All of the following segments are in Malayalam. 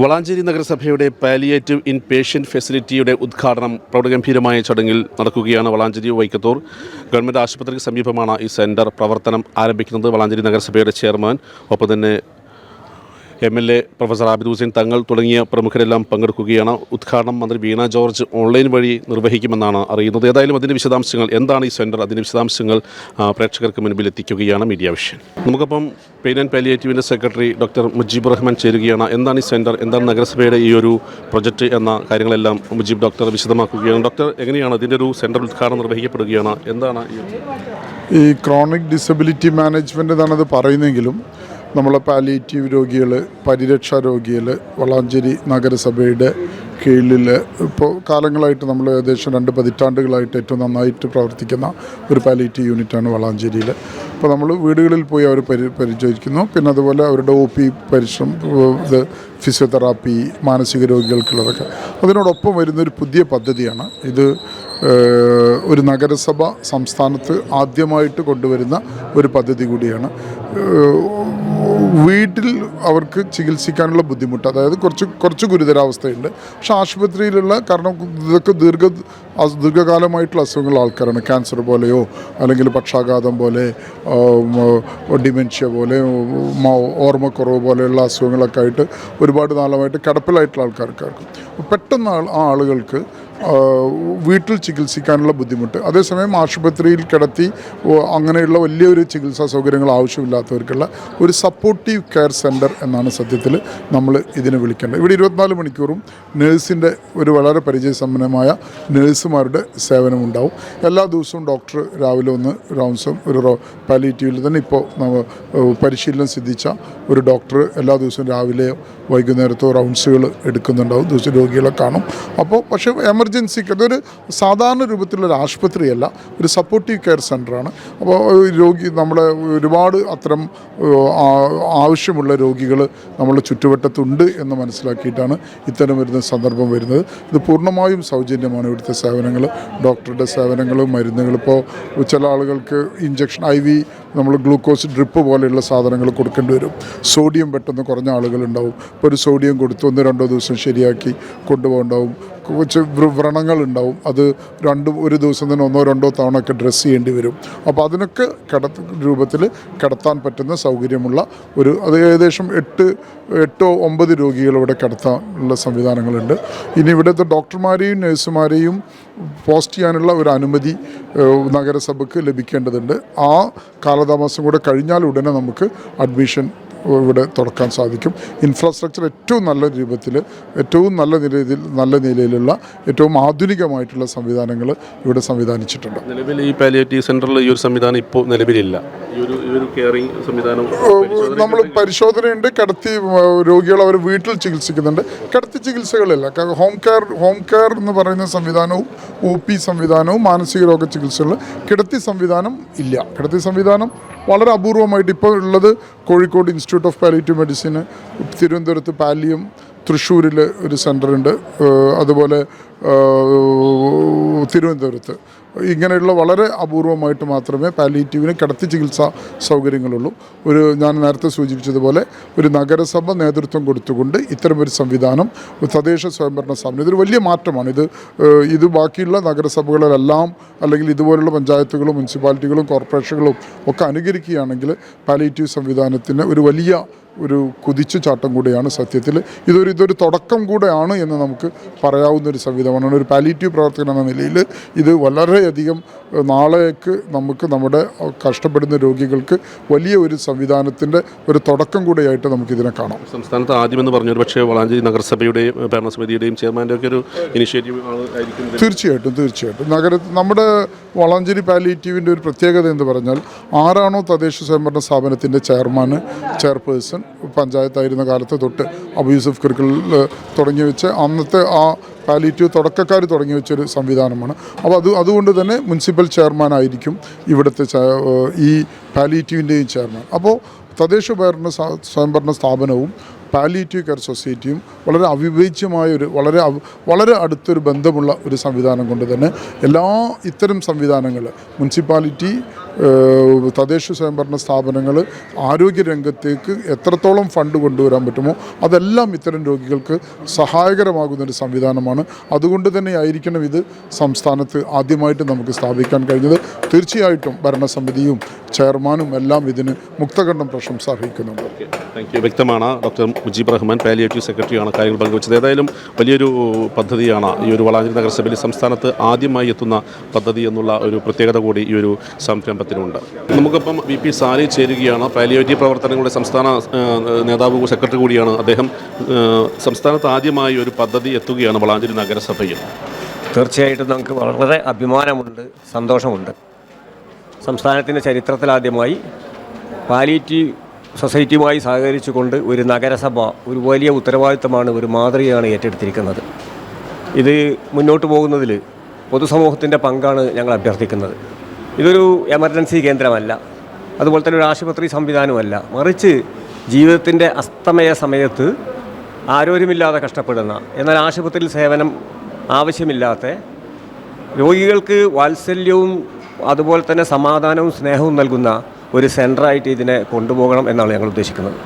വളാഞ്ചേരി നഗരസഭയുടെ പാലിയേറ്റീവ് ഇൻ പേഷ്യൻ്റ് ഫെസിലിറ്റിയുടെ ഉദ്ഘാടനം പ്രൗഢഗംഭീരമായ ചടങ്ങിൽ നടക്കുകയാണ്. വളാഞ്ചേരി വൈക്കത്തൂർ ഗവൺമെൻറ് ആശുപത്രിക്ക് സമീപമാണ് ഈ സെൻറ്റർ പ്രവർത്തനം ആരംഭിക്കുന്നത്. വളാഞ്ചേരി നഗരസഭയുടെ ചെയർമാൻ, ഒപ്പം തന്നെ MLA പ്രൊഫസർ ആബിദ് ഹുസൈൻ തങ്ങൾ തുടങ്ങിയ പ്രമുഖരെല്ലാം പങ്കെടുക്കുകയാണ്. ഉദ്ഘാടനം മന്ത്രി വീണ ജോർജ് ഓൺലൈൻ വഴി നിർവഹിക്കുമെന്നാണ് അറിയുന്നത്. ഏതായാലും അതിൻ്റെ വിശദാംശങ്ങൾ, എന്താണ് ഈ സെൻറ്റർ, അതിൻ്റെ വിശദാംശങ്ങൾ പ്രേക്ഷകർക്ക് മുൻപിൽ എത്തിക്കുകയാണ് മീഡിയ വിഷൻ. നമുക്കപ്പം പെയിൻ ആൻഡ് പാലിയേറ്റീവിൻ്റെ സെക്രട്ടറി ഡോക്ടർ മുജീബ് റഹ്മാൻ ചേരുകയാണ്. എന്താണ് ഈ സെൻറ്റർ, എന്താണ് നഗരസഭയുടെ ഈ ഒരു പ്രൊജക്റ്റ് എന്ന കാര്യങ്ങളെല്ലാം മുജീബ് ഡോക്ടർ വിശദമാക്കുകയാണ്. ഡോക്ടർ, എങ്ങനെയാണ് ഇതിൻ്റെ ഒരു സെൻറ്റർ ഉദ്ഘാടനം നിർവഹിക്കപ്പെടുകയാണ്, എന്താണ് ഈ ക്രോണിക് ഡിസബിലിറ്റി മാനേജ്മെൻ്റ് എന്നാണത് പറയുന്നതെങ്കിലും നമ്മളെ പാലിയേറ്റീവ് രോഗികൾ, പരിരക്ഷാ രോഗികൾ വളാഞ്ചേരി നഗരസഭയുടെ കീഴിൽ ഇപ്പോൾ കാലങ്ങളായിട്ട് നമ്മൾ ഏകദേശം 2 പതിറ്റാണ്ടുകളായിട്ട് ഏറ്റവും നന്നായിട്ട് പ്രവർത്തിക്കുന്ന ഒരു പാലിയേറ്റീവ് യൂണിറ്റാണ് വളാഞ്ചേരിയിൽ. അപ്പോൾ നമ്മൾ വീടുകളിൽ പോയി അവർ പരിചരിക്കുന്നു. പിന്നെ അതുപോലെ അവരുടെ OP ഇത് ഫിസിയോതെറാപ്പി, മാനസിക രോഗികൾക്കുള്ളതൊക്കെ. അതിനോടൊപ്പം വരുന്നൊരു പുതിയ പദ്ധതിയാണ് ഇത്. ഒരു നഗരസഭ സംസ്ഥാനത്ത് ആദ്യമായിട്ട് കൊണ്ടുവരുന്ന ഒരു പദ്ധതി കൂടിയാണ്. വീട്ടിൽ അവർക്ക് ചികിത്സിക്കാനുള്ള ബുദ്ധിമുട്ട്, അതായത് കുറച്ച് ഗുരുതരാവസ്ഥയുണ്ട്. പക്ഷേ ആശുപത്രിയിലുള്ള, കാരണം ഇതൊക്കെ ദീർഘകാലമായിട്ടുള്ള അസുഖങ്ങളുള്ള ആൾക്കാരാണ്. ക്യാൻസർ പോലെയോ അല്ലെങ്കിൽ പക്ഷാഘാതം പോലെ, ഡിമെൻഷ്യ പോലെ, ഓർമ്മക്കുറവ് പോലെയുള്ള അസുഖങ്ങളൊക്കെ ആയിട്ട് ഒരുപാട് നാളമായിട്ട് കിടപ്പിലായിട്ടുള്ള ആൾക്കാർക്കാർക്കും പെട്ടെന്ന് ആ ആളുകൾക്ക് വീട്ടിൽ ചികിത്സിക്കാനുള്ള ബുദ്ധിമുട്ട്. അതേസമയം ആശുപത്രിയിൽ കിടത്തി അങ്ങനെയുള്ള വലിയൊരു ചികിത്സാ സൗകര്യങ്ങൾ ആവശ്യമില്ലാത്തവർക്കുള്ള ഒരു സപ്പോർട്ടീവ് കെയർ സെൻറ്റർ എന്നാണ് സത്യത്തിൽ നമ്മൾ ഇതിനെ വിളിക്കേണ്ടത്. ഇവിടെ 24 മണിക്കൂറും നേഴ്സിൻ്റെ ഒരു വളരെ പരിചയസമ്പന്നമായ നേഴ്സുമാരുടെ സേവനമുണ്ടാവും. എല്ലാ ദിവസവും ഡോക്ടർ രാവിലെ ഒന്ന് റൗണ്ട്സും, ഒരു പാലിയേറ്റീവിൽ തന്നെ ഇപ്പോൾ പരിശീലനം സിദ്ധിച്ച ഒരു ഡോക്ടർ എല്ലാ ദിവസവും രാവിലെയോ വൈകുന്നേരത്തോ റൗണ്ട്സുകൾ എടുക്കുന്നുണ്ടാവും. ദിവസം രോഗികളെ കാണും. അപ്പോൾ പക്ഷേ എമർജൻസിക്ക് അതൊരു സാധാരണ രൂപത്തിലുള്ളൊരു ആശുപത്രിയല്ല, ഒരു സപ്പോർട്ടീവ് കെയർ സെൻ്ററാണ്. അപ്പോൾ നമ്മുടെ ഒരുപാട് അത്തരം ആവശ്യമുള്ള രോഗികൾ നമ്മുടെ ചുറ്റുവട്ടത്തുണ്ട് എന്ന് മനസ്സിലാക്കിയിട്ടാണ് ഇത്തരം വരുന്ന സന്ദർഭം വരുന്നത്. ഇത് പൂർണ്ണമായും സൗജന്യമാണ് ഇവിടുത്തെ സേവനങ്ങൾ, ഡോക്ടറുടെ സേവനങ്ങൾ, മരുന്നുകൾ. ഇപ്പോൾ ചില ആളുകൾക്ക് ഇഞ്ചക്ഷൻ, IV, നമ്മൾ ഗ്ലൂക്കോസ് ഡ്രിപ്പ് പോലെയുള്ള സാധനങ്ങൾ കൊടുക്കേണ്ടി വരും. സോഡിയം പെട്ടെന്ന് കുറഞ്ഞ ആളുകളുണ്ടാവും. ഇപ്പോൾ ഒരു സോഡിയം കൊടുത്ത് 1-2 ദിവസം ശരിയാക്കി കൊണ്ടുപോകുണ്ടാവും. കുറച്ച് വ്രണങ്ങളുണ്ടാവും. അത് ഒരു ദിവസം തന്നെ 1-2 തവണ ഒക്കെ ഡ്രസ്സ് ചെയ്യേണ്ടി വരും. അപ്പോൾ അതിനൊക്കെ രൂപത്തിൽ കിടത്താൻ പറ്റുന്ന സൗകര്യമുള്ള അത് ഏകദേശം 8-9 രോഗികൾ ഇവിടെ കിടത്താനുള്ള സംവിധാനങ്ങളുണ്ട്. ഇനി ഇവിടുത്തെ ഡോക്ടർമാരെയും നഴ്സുമാരെയും പോസ്റ്റ് ചെയ്യാനുള്ള ഒരു അനുമതി നഗരസഭയ്ക്ക് ലഭിക്കേണ്ടതുണ്ട്. ആ കാലതാമസം കൂടെ കഴിഞ്ഞാൽ ഉടനെ നമുക്ക് അഡ്മിഷൻ ഇവിടെ തുറക്കാൻ സാധിക്കും. ഇൻഫ്രാസ്ട്രക്ചർ ഏറ്റവും നല്ല രൂപത്തിൽ, ഏറ്റവും നല്ല നിലയിലുള്ള ഏറ്റവും ആധുനികമായിട്ടുള്ള സംവിധാനങ്ങൾ ഇവിടെ സംവിധാനിച്ചിട്ടുണ്ട്. നിലവിൽ ഈ പാലിയേറ്റീവ് സെൻ്ററിൽ ഈ ഒരു സംവിധാനം ഇപ്പോൾ നിലവിലില്ല. നമ്മൾ പരിശോധനയുണ്ട്. കിടത്തി രോഗികൾ അവർ വീട്ടിൽ ചികിത്സിക്കുന്നുണ്ട്. കിടത്തി ചികിത്സകളില്ല. ഹോം കെയർ എന്ന് പറയുന്ന സംവിധാനവും OP സംവിധാനവും മാനസിക രോഗ ചികിത്സകളിൽ കിടത്തി സംവിധാനം ഇല്ല. കിടത്തി സംവിധാനം വളരെ അപൂർവമായിട്ട് ഇപ്പോൾ ഉള്ളത് Kozhikode institute of palliative medicine, തിരുവനന്തപുരത്ത് പാലിയം, തൃശ്ശൂരിൽ ഒരു സെൻ്ററുണ്ട്, അതുപോലെ തിരുവനന്തപുരത്ത്. ഇങ്ങനെയുള്ള വളരെ അപൂർവമായിട്ട് മാത്രമേ പാലിയേറ്റീവിന് കിടത്തി ചികിത്സാ സൗകര്യങ്ങളുള്ളൂ. ഞാൻ നേരത്തെ സൂചിപ്പിച്ചതുപോലെ ഒരു നഗരസഭ നേതൃത്വം കൊടുത്തുകൊണ്ട് ഇത്തരമൊരു സംവിധാനം, തദ്ദേശ സ്വയംഭരണ സ്ഥാപനം, ഇതൊരു വലിയ മാറ്റമാണ്. ഇത് ബാക്കിയുള്ള നഗരസഭകളിലെല്ലാം അല്ലെങ്കിൽ ഇതുപോലുള്ള പഞ്ചായത്തുകളും മുനിസിപ്പാലിറ്റികളും കോർപ്പറേഷനുകളും ഒക്കെ അനുകരിക്കുകയാണെങ്കിൽ പാലിയേറ്റീവ് സംവിധാനത്തിന് ഒരു വലിയ കുതിച്ചുചാട്ടം കൂടെയാണ് സത്യത്തിൽ. ഇതൊരു തുടക്കം കൂടെയാണ് എന്ന് നമുക്ക് പറയാവുന്നൊരു സംവിധാനമാണ്. ഒരു പാലിയേറ്റീവ് പ്രവർത്തകൻ എന്ന നിലയിൽ ഇത് വളരെയധികം നാളേക്ക് നമ്മുടെ കഷ്ടപ്പെടുന്ന രോഗികൾക്ക് വലിയ ഒരു സംവിധാനത്തിൻ്റെ ഒരു തുടക്കം കൂടെയായിട്ട് നമുക്കിതിനെ കാണാം. സംസ്ഥാനത്ത് ആദ്യമെന്ന് പറഞ്ഞൊരു പക്ഷേ വളാഞ്ചേരി നഗരസഭയുടെയും ഭരണസമിതിയുടെയും ചെയർമാൻ്റെ ഒക്കെ ഒരു ഇനിഷ്യേറ്റീവ് ആയിരിക്കും. തീർച്ചയായിട്ടും നമ്മുടെ വളാഞ്ചേരി പാലിയേറ്റീവിൻ്റെ ഒരു പ്രത്യേകത എന്ന് പറഞ്ഞാൽ, ആരാണോ തദ്ദേശ സ്വയംഭരണ സ്ഥാപനത്തിൻ്റെ ചെയർപേഴ്സൺ പഞ്ചായത്തായിരുന്ന കാലത്ത് തൊട്ട് അബു യൂസഫ് കിർക്കിൽ തുടങ്ങി വെച്ച് അന്നത്തെ ആ പാലിയേറ്റീവ് തുടക്കക്കാർ തുടങ്ങി വെച്ചൊരു സംവിധാനമാണ്. അപ്പോൾ അതുകൊണ്ട് തന്നെ മുനിസിപ്പൽ ചെയർമാനായിരിക്കും ഇവിടുത്തെ ഈ പാലിയേറ്റീവിൻ്റെയും ചെയർമാൻ. അപ്പോൾ തദ്ദേശ സ്വയംഭരണ സ്ഥാപനവും പാലിയേറ്റീവ് കെയർ സൊസൈറ്റിയും വളരെ അവിഭാജ്യമായ വളരെ അടുത്തൊരു ബന്ധമുള്ള ഒരു സംവിധാനം കൊണ്ട് തന്നെ ഇത്തരം സംവിധാനങ്ങൾ മുനിസിപ്പാലിറ്റി തദ്ദേശ സ്വയംഭരണ സ്ഥാപനങ്ങൾ ആരോഗ്യരംഗത്തേക്ക് എത്രത്തോളം ഫണ്ട് കൊണ്ടുവരാൻ പറ്റുമോ അതെല്ലാം ഇത്തരം രോഗികൾക്ക് സഹായകരമാകുന്നൊരു സംവിധാനമാണ്. അതുകൊണ്ട് തന്നെ ആയിരിക്കണം ഇത് സംസ്ഥാനത്ത് ആദ്യമായിട്ട് നമുക്ക് സ്ഥാപിക്കാൻ കഴിഞ്ഞത്. തീർച്ചയായിട്ടും ഭരണസമിതിയും ചെയർമാനും എല്ലാം ഇതിന് മുക്തകണ്ഠം പ്രശംസ അർഹിക്കുന്നുണ്ട്. Thank you. വ്യക്തമാണ്. ഡോക്ടർ മുജീബ് റഹ്മാൻ പാലിയേറ്റീവ് സെക്രട്ടറിയാണ് കാര്യങ്ങൾ പങ്കുവച്ചത്. ഏതായാലും വലിയൊരു പദ്ധതിയാണ് ഈ ഒരു വളാഞ്ചേരി നഗരസഭയിൽ സംസ്ഥാനത്ത് ആദ്യമായി എത്തുന്ന പദ്ധതി എന്നുള്ള ഒരു പ്രത്യേകത കൂടി ഈ ഒരു സംരംഭത്തിനുണ്ട്. നമുക്കിപ്പം VP സാലി ചേരുകയാണ്. പാലിയേറ്റീവ് പ്രവർത്തനങ്ങളുടെ സംസ്ഥാന നേതാവ് സെക്രട്ടറി കൂടിയാണ് അദ്ദേഹം. സംസ്ഥാനത്ത് ആദ്യമായി ഒരു പദ്ധതി എത്തുകയാണ് വളാഞ്ചേരി നഗരസഭയിൽ. തീർച്ചയായിട്ടും നമുക്ക് വളരെ അഭിമാനമുണ്ട്, സന്തോഷമുണ്ട്. സംസ്ഥാനത്തിൻ്റെ ചരിത്രത്തിലാദ്യമായി പാലിയേറ്റീവ് സൊസൈറ്റിയുമായി സഹകരിച്ചുകൊണ്ട് ഒരു നഗരസഭ ഒരു വലിയ ഉത്തരവാദിത്തമാണ്, ഒരു മാതൃകയാണ് ഏറ്റെടുത്തിരിക്കുന്നത്. ഇത് മുന്നോട്ട് പോകുന്നതിൽ പൊതുസമൂഹത്തിൻ്റെ പങ്കാണ് ഞങ്ങൾ അഭ്യർത്ഥിക്കുന്നത്. ഇതൊരു എമർജൻസി കേന്ദ്രമല്ല, അതുപോലെ തന്നെ ഒരു ആശുപത്രി സംവിധാനമല്ല, മറിച്ച് ജീവിതത്തിൻ്റെ അസ്തമയ സമയത്ത് ആരോഗ്യമില്ലാതെ കഷ്ടപ്പെടുന്ന, എന്നാൽ ആശുപത്രിയിൽ സേവനം ആവശ്യമില്ലാത്ത രോഗികൾക്ക് വാത്സല്യവും അതുപോലെ തന്നെ സമാധാനവും സ്നേഹവും നൽകുന്ന ഒരു സെൻ്ററായിട്ട് ഇതിനെ കൊണ്ടുപോകണം എന്നാണ് ഞങ്ങൾ ഉദ്ദേശിക്കുന്നത്.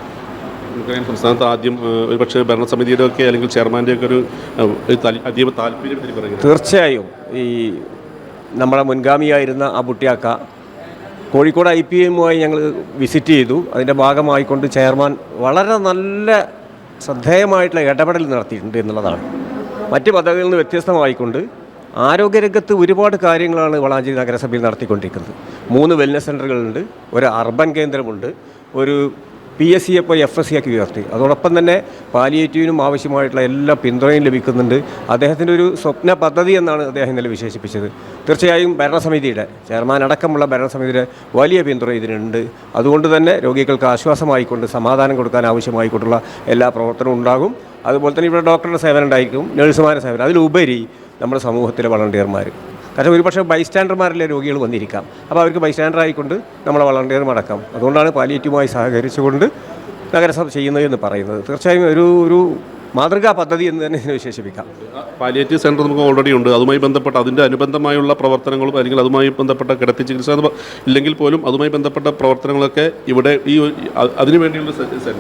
സംസ്ഥാനത്ത് ആദ്യം ഒരു പക്ഷേ ഭരണസമിതിയുടെ ഒക്കെ അല്ലെങ്കിൽ ചെയർമാൻ്റെ ഒക്കെ ഒരു അതീവ താല്പര്യം പറയുന്നത് തീർച്ചയായും ഈ നമ്മുടെ മുൻഗാമിയായിരുന്ന ആ ബുട്ടിയാക്ക കോഴിക്കോട് IPMുമായി ഞങ്ങൾ വിസിറ്റ് ചെയ്തു. അതിൻ്റെ ഭാഗമായിക്കൊണ്ട് ചെയർമാൻ വളരെ നല്ല ശ്രദ്ധേയമായിട്ടുള്ള ഇടപെടൽ നടത്തിയിട്ടുണ്ട് എന്നുള്ളതാണ്. മറ്റ് പദ്ധതികളിൽ നിന്ന് വ്യത്യസ്തമായിക്കൊണ്ട് ആരോഗ്യരംഗത്ത് ഒരുപാട് കാര്യങ്ങളാണ് വളാഞ്ചേരി നഗരസഭയിൽ നടത്തിക്കൊണ്ടിരിക്കുന്നത്. 3 വെൽനസ് സെൻ്ററുകളുണ്ട്, ഒരു അർബൻ കേന്ദ്രമുണ്ട്, ഒരു PSCF FSC ആക്കി ഉയർത്തി. അതോടൊപ്പം തന്നെ പാലിയേറ്റീവിനും ആവശ്യമായിട്ടുള്ള എല്ലാ പിന്തുണയും ലഭിക്കുന്നുണ്ട്. അദ്ദേഹത്തിൻ്റെ ഒരു സ്വപ്ന പദ്ധതി എന്നാണ് അദ്ദേഹം ഇന്നലെ വിശേഷിപ്പിച്ചത്. തീർച്ചയായും ഭരണസമിതിയുടെ ചെയർമാൻ അടക്കമുള്ള ഭരണസമിതിയുടെ വലിയ പിന്തുണ ഇതിനുണ്ട്. അതുകൊണ്ട് തന്നെ രോഗികൾക്ക് ആശ്വാസമായിക്കൊണ്ട് സമാധാനം കൊടുക്കാൻ ആവശ്യമായിക്കൊണ്ടുള്ള എല്ലാ പ്രവർത്തനവും ഉണ്ടാകും. അതുപോലെ തന്നെ ഇവിടെ ഡോക്ടറുടെ സേവനം ഉണ്ടായിരിക്കും, നഴ്സുമാരുടെ സേവനം, അതിലുപരി നമ്മുടെ സമൂഹത്തിലെ വളണ്ടിയർമാർ. കാരണം ഒരുപക്ഷെ ബൈസ്റ്റാൻഡർമാരിലെ രോഗികൾ വന്നിരിക്കാം. അപ്പോൾ അവർക്ക് ബൈസ്റ്റാൻഡർ ആയിക്കൊണ്ട് നമ്മളെ വളണ്ടിയർ അടക്കാം. അതുകൊണ്ടാണ് പാലിയേറ്റീവുമായി സഹകരിച്ചുകൊണ്ട് നഗരസഭ ചെയ്യുന്നത് പറയുന്നത്. തീർച്ചയായും ഒരു മാതൃകാ പദ്ധതി എന്ന് തന്നെ ഇതിനെ വിശേഷിപ്പിക്കാം. പാലിയേറ്റീവ് സെൻ്റർ നമുക്ക് ഓൾറെഡി ഉണ്ട്. അതുമായി ബന്ധപ്പെട്ട അതിൻ്റെ അനുബന്ധമായുള്ള പ്രവർത്തനങ്ങളും അല്ലെങ്കിൽ അതുമായി ബന്ധപ്പെട്ട കിടത്തി ചികിത്സ ഇല്ലെങ്കിൽ പോലും അതുമായി ബന്ധപ്പെട്ട പ്രവർത്തനങ്ങളൊക്കെ ഇവിടെ ഈ അതിനുവേണ്ടിയുള്ള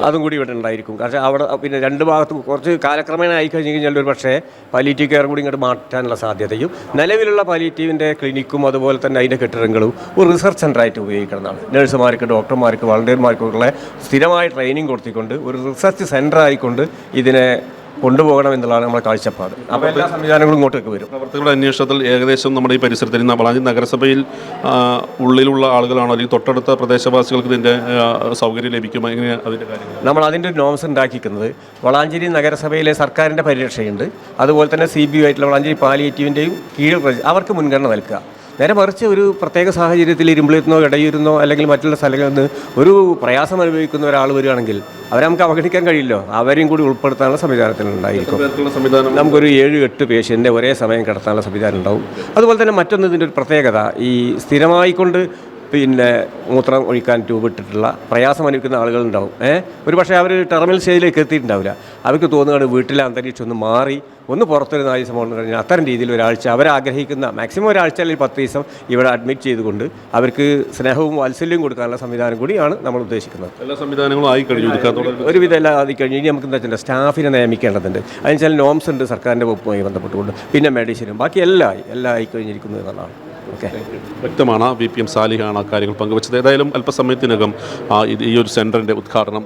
അതും കൂടി ഇവിടെ ഉണ്ടായിരിക്കും. കാരണം അവിടെ പിന്നെ 2 ഭാഗത്തും കുറച്ച് കാലക്രമേണ ആയി കഴിഞ്ഞ് കഴിഞ്ഞാൽ ഒരു പക്ഷേ പാലിയേറ്റീവ് കെയർ കൂടി ഇങ്ങോട്ട് മാറ്റാനുള്ള സാധ്യതയും നിലവിലുള്ള പാലിയേറ്റീവിൻ്റെ ക്ലിനിക്കും അതുപോലെ തന്നെ അതിൻ്റെ കെട്ടിടങ്ങളും ഒരു റിസർച്ച് സെൻ്ററായിട്ട് ഉപയോഗിക്കുന്നതാണ്. നഴ്സുമാർക്ക്, ഡോക്ടർമാർക്ക്, വളണ്ടിയർമാർക്കുള്ള സ്ഥിരമായ ട്രെയിനിങ് കൊടുത്തിക്കൊണ്ട് ഒരു റിസർച്ച് സെൻ്റർ ആയിക്കൊണ്ട് ഇതിനെ കൊണ്ടുപോകണം എന്നുള്ളതാണ് നമ്മുടെ കാഴ്ചപ്പാട്. അപ്പോൾ എല്ലാ സംവിധാനങ്ങളും ഇങ്ങോട്ടേക്ക് വരും. പ്രവർത്തകരുടെ അന്വേഷണത്തിൽ ഏകദേശം നമ്മുടെ ഈ പരിസരത്തിൽ വളാഞ്ചേരി നഗരസഭയിൽ ഉള്ളിലുള്ള ആളുകളാണോ അല്ലെങ്കിൽ തൊട്ടടുത്ത പ്രദേശവാസികൾക്ക് ഇതിൻ്റെ സൗകര്യം ലഭിക്കുമോ? എങ്ങനെയാണ് അതിൻ്റെ കാര്യങ്ങൾ? നമ്മൾ അതിൻ്റെ ഒരു നോംസ് ഉണ്ടാക്കിക്കുന്നത് വളാഞ്ചേരി നഗരസഭയിലെ സർക്കാരിൻ്റെ പരിരക്ഷയുണ്ട്. അതുപോലെ തന്നെ CBU ആയിട്ടുള്ള വളാഞ്ചേരി പാലിയേറ്റീവിൻ്റെയും കീഴിൽ അവർക്ക് മുൻഗണന നൽകുക. നേരെ മറിച്ച് ഒരു പ്രത്യേക സാഹചര്യത്തിൽ ഇരുമ്പിളിരുന്നോ ഇടയിരുന്നോ അല്ലെങ്കിൽ മറ്റുള്ള സ്ഥലങ്ങളിൽ നിന്ന് ഒരു പ്രയാസം അനുഭവിക്കുന്ന ഒരാൾ വരികയാണെങ്കിൽ അവരെ നമുക്ക് അവഗണിക്കാൻ കഴിയില്ലോ. അവരെയും കൂടി ഉൾപ്പെടുത്താനുള്ള സംവിധാനത്തിലുണ്ടായിരിക്കും. നമുക്കൊരു 7-8 പേഷ്യൻ്റെ ഒരേ സമയം കിടത്താനുള്ള സംവിധാനം ഉണ്ടാവും. അതുപോലെ തന്നെ മറ്റൊന്ന് ഇതിൻ്റെ ഒരു പ്രത്യേകത, ഈ സ്ഥിരമായിക്കൊണ്ട് പിന്നെ മൂത്രം ഒഴിക്കാൻ ട്യൂബ് ഇട്ടിട്ടുള്ള പ്രയാസം അനുഭവിക്കുന്ന ആളുകളുണ്ടാവും. ഒരു പക്ഷേ അവർ ടെർമിനൽ സ്റ്റേജിലേക്ക് എത്തിയിട്ടുണ്ടാവില്ല. അവർക്ക് തോന്നുകയാണ് വീട്ടിലെ അന്തരീക്ഷം ഒന്ന് മാറി ഒന്ന് പുറത്തൊരു 4 ദിവസം കൊണ്ട് കഴിഞ്ഞാൽ അത്തരം രീതിയിൽ ഒരാഴ്ച അവരാഗ്രഹിക്കുന്ന മാക്സിമം ഒരാഴ്ച അല്ലെങ്കിൽ 10 ദിവസം ഇവിടെ അഡ്മിറ്റ് ചെയ്തുകൊണ്ട് അവർക്ക് സ്നേഹവും വാത്സല്യവും കൊടുക്കാനുള്ള സംവിധാനം കൂടിയാണ് നമ്മൾ ഉദ്ദേശിക്കുന്നത്. എല്ലാ സംവിധാനങ്ങളും ആയി കഴിഞ്ഞു, ഒരുവിധം എല്ലാം ആയി കഴിഞ്ഞു. ഇനി നമുക്ക് എന്താ വെച്ചാൽ സ്റ്റാഫിനെ നിയമിക്കേണ്ടതുണ്ട്. അതിന് ചില നോംസ് ഉണ്ട് സർക്കാരിൻ്റെ വകുപ്പുമായി ബന്ധപ്പെട്ടുകൊണ്ട്, പിന്നെ മെഡിസിനും ബാക്കി എല്ലാം ആയി കഴിഞ്ഞിരിക്കുന്നു എന്നുള്ളതാണ്. ഓക്കെ, വ്യക്തമാണ്. VPM സാലിഹാണ് കാര്യങ്ങൾ പങ്കുവച്ചത്. ഏതായാലും അല്പസമയത്തിനകം ഈ ഒരു സെൻറ്ററിൻ്റെ ഉദ്ഘാടനം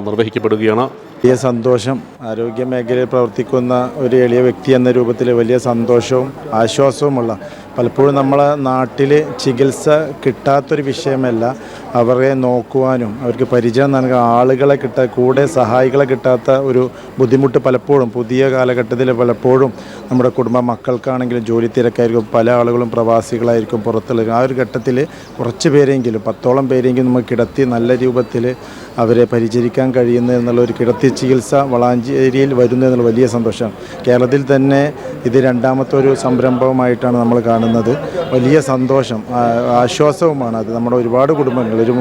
നിർവഹിക്കപ്പെടുകയാണ്. വലിയ സന്തോഷം. ആരോഗ്യ മേഖലയിൽ പ്രവർത്തിക്കുന്ന ഒരു എളിയ വ്യക്തി എന്ന രൂപത്തിൽ വലിയ സന്തോഷവും ആശ്വാസവുമുള്ള, പലപ്പോഴും നമ്മളെ നാട്ടിൽ ചികിത്സ കിട്ടാത്തൊരു വിഷയമല്ല, അവരെ നോക്കുവാനും അവർക്ക് പരിചയം നൽകാൻ ആളുകളെ കൂടെ സഹായികളെ കിട്ടാത്ത ഒരു ബുദ്ധിമുട്ട് പലപ്പോഴും പുതിയ കാലഘട്ടത്തിൽ പലപ്പോഴും നമ്മുടെ കുടുംബ മക്കൾക്കാണെങ്കിലും ജോലി തിരക്കായിരിക്കും, പല ആളുകളും പ്രവാസികളായിരിക്കും പുറത്തുള്ള. ആ ഒരു ഘട്ടത്തിൽ കുറച്ച് പേരെങ്കിലും 10ഓളം പേരെങ്കിലും നമുക്ക് കിടത്തി നല്ല രൂപത്തിൽ അവരെ പരിചരിക്കാൻ കഴിയുന്നു എന്നുള്ളൊരു കിടത്തി ചികിത്സ വളാഞ്ചേരിയിൽ വരുന്നു എന്നുള്ള വലിയ സന്തോഷമാണ്. കേരളത്തിൽ തന്നെ ഇത് 2ാമത്തെ ഒരു സംരംഭമായിട്ടാണ് നമ്മൾ കാണുന്നത്. കാണുന്നത് വലിയ സന്തോഷം, ആശ്വാസവുമാണ്. അത് നമ്മുടെ ഒരുപാട് കുടുംബങ്ങൾ, ഒരു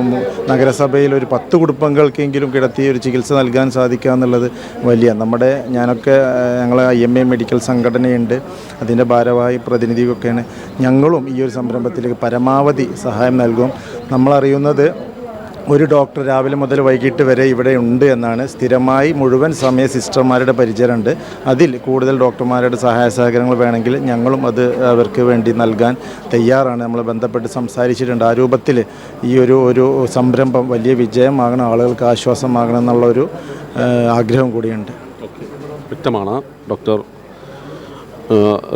നഗരസഭയിൽ ഒരു 10 കുടുംബങ്ങൾക്കെങ്കിലും കിടത്തി ഒരു ചികിത്സ നൽകാൻ സാധിക്കുക എന്നുള്ളത് വലിയ, ഞങ്ങൾ IMA മെഡിക്കൽ സംഘടനയുണ്ട്, അതിൻ്റെ ഭാരവാഹി പ്രതിനിധിയൊക്കെയാണ്. ഞങ്ങളും ഈ ഒരു സംരംഭത്തിലേക്ക് പരമാവധി സഹായം നൽകും. നമ്മളറിയുന്നത് ഒരു ഡോക്ടർ രാവിലെ മുതൽ വൈകിട്ട് വരെ ഇവിടെ ഉണ്ട് എന്നാണ്. സ്ഥിരമായി മുഴുവൻ സമയ സിസ്റ്റർമാരുടെ പരിചയമുണ്ട്. അതിൽ കൂടുതൽ ഡോക്ടർമാരുടെ സഹായ സഹകരണങ്ങൾ വേണമെങ്കിൽ ഞങ്ങളും അത് അവർക്ക് വേണ്ടി നൽകാൻ തയ്യാറാണ്. നമ്മൾ ബന്ധപ്പെട്ട് സംസാരിച്ചിട്ടുണ്ട്. ആ രൂപത്തിൽ ഈ ഒരു സംരംഭം വലിയ വിജയമാകണം, ആളുകൾക്ക് ആശ്വാസമാകണം എന്നുള്ളൊരു ആഗ്രഹം കൂടിയുണ്ട്. വ്യക്തമാണ്. ഡോക്ടർ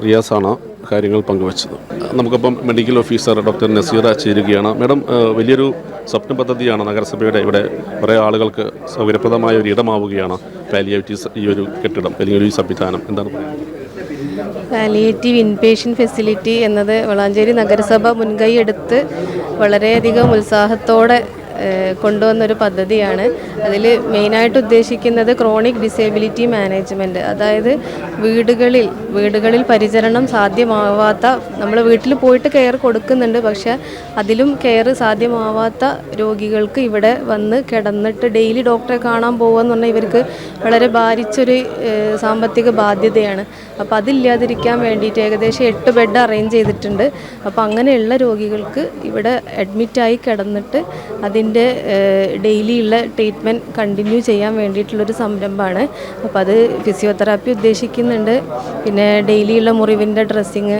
റിയാസാണ് കാര്യങ്ങൾ പങ്കുവച്ചത്. നമുക്കിപ്പം മെഡിക്കൽ ഓഫീസർ ഡോക്ടർ നസീറ ചേരുകയാണ്. മാഡം, വലിയൊരു സ്വപ്ന പദ്ധതിയാണ് നഗരസഭയുടെ. ഇവിടെ കുറേ ആളുകൾക്ക് സൗകര്യപ്രദമായ ഒരു ഇടമാവുകയാണ് പാലിയേറ്റീവ് ഈ ഒരു കെട്ടിടം അല്ലെങ്കിൽ ഈ സംവിധാനം. എന്താണ് പറയുന്നത്? പാലിയേറ്റീവ് ഇൻപേഷ്യൻ ഫെസിലിറ്റി എന്നത് വളാഞ്ചേരി നഗരസഭ മുൻകൈ എടുത്ത് വളരെയധികം ഉത്സാഹത്തോടെ കൊണ്ടുവന്നൊരു പദ്ധതിയാണ്. അതിൽ മെയിനായിട്ട് ഉദ്ദേശിക്കുന്നത് ക്രോണിക് ഡിസേബിലിറ്റി മാനേജ്മെൻറ്റ്, അതായത് വീടുകളിൽ പരിചരണം സാധ്യമാവാത്ത, നമ്മൾ വീട്ടിൽ പോയിട്ട് കെയർ കൊടുക്കുന്നുണ്ട്, പക്ഷേ അതിലും കെയർ സാധ്യമാവാത്ത രോഗികൾക്ക് ഇവിടെ വന്ന് കിടന്നിട്ട് ഡെയിലി ഡോക്ടറെ കാണാൻ പോകുകയെന്ന് പറഞ്ഞാൽ ഇവർക്ക് വളരെ ഭാരിച്ചൊരു സാമ്പത്തിക ബാധ്യതയാണ്. അപ്പോൾ അതില്ലാതിരിക്കാൻ വേണ്ടിയിട്ട് ഏകദേശം 8 ബെഡ് അറേഞ്ച് ചെയ്തിട്ടുണ്ട്. അപ്പോൾ അങ്ങനെയുള്ള രോഗികൾക്ക് ഇവിടെ അഡ്മിറ്റായി കിടന്നിട്ട് അതിൻ്റെ ഡെയിലിയുള്ള ട്രീറ്റ്മെൻറ്റ് കണ്ടിന്യൂ ചെയ്യാൻ വേണ്ടിയിട്ടുള്ളൊരു സംരംഭമാണ്. അപ്പോൾ അത് ഫിസിയോതെറാപ്പി ഉദ്ദേശിക്കുന്നുണ്ട്, പിന്നെ ഡെയിലിയുള്ള മുറിവിൻ്റെ ഡ്രസ്സിങ്.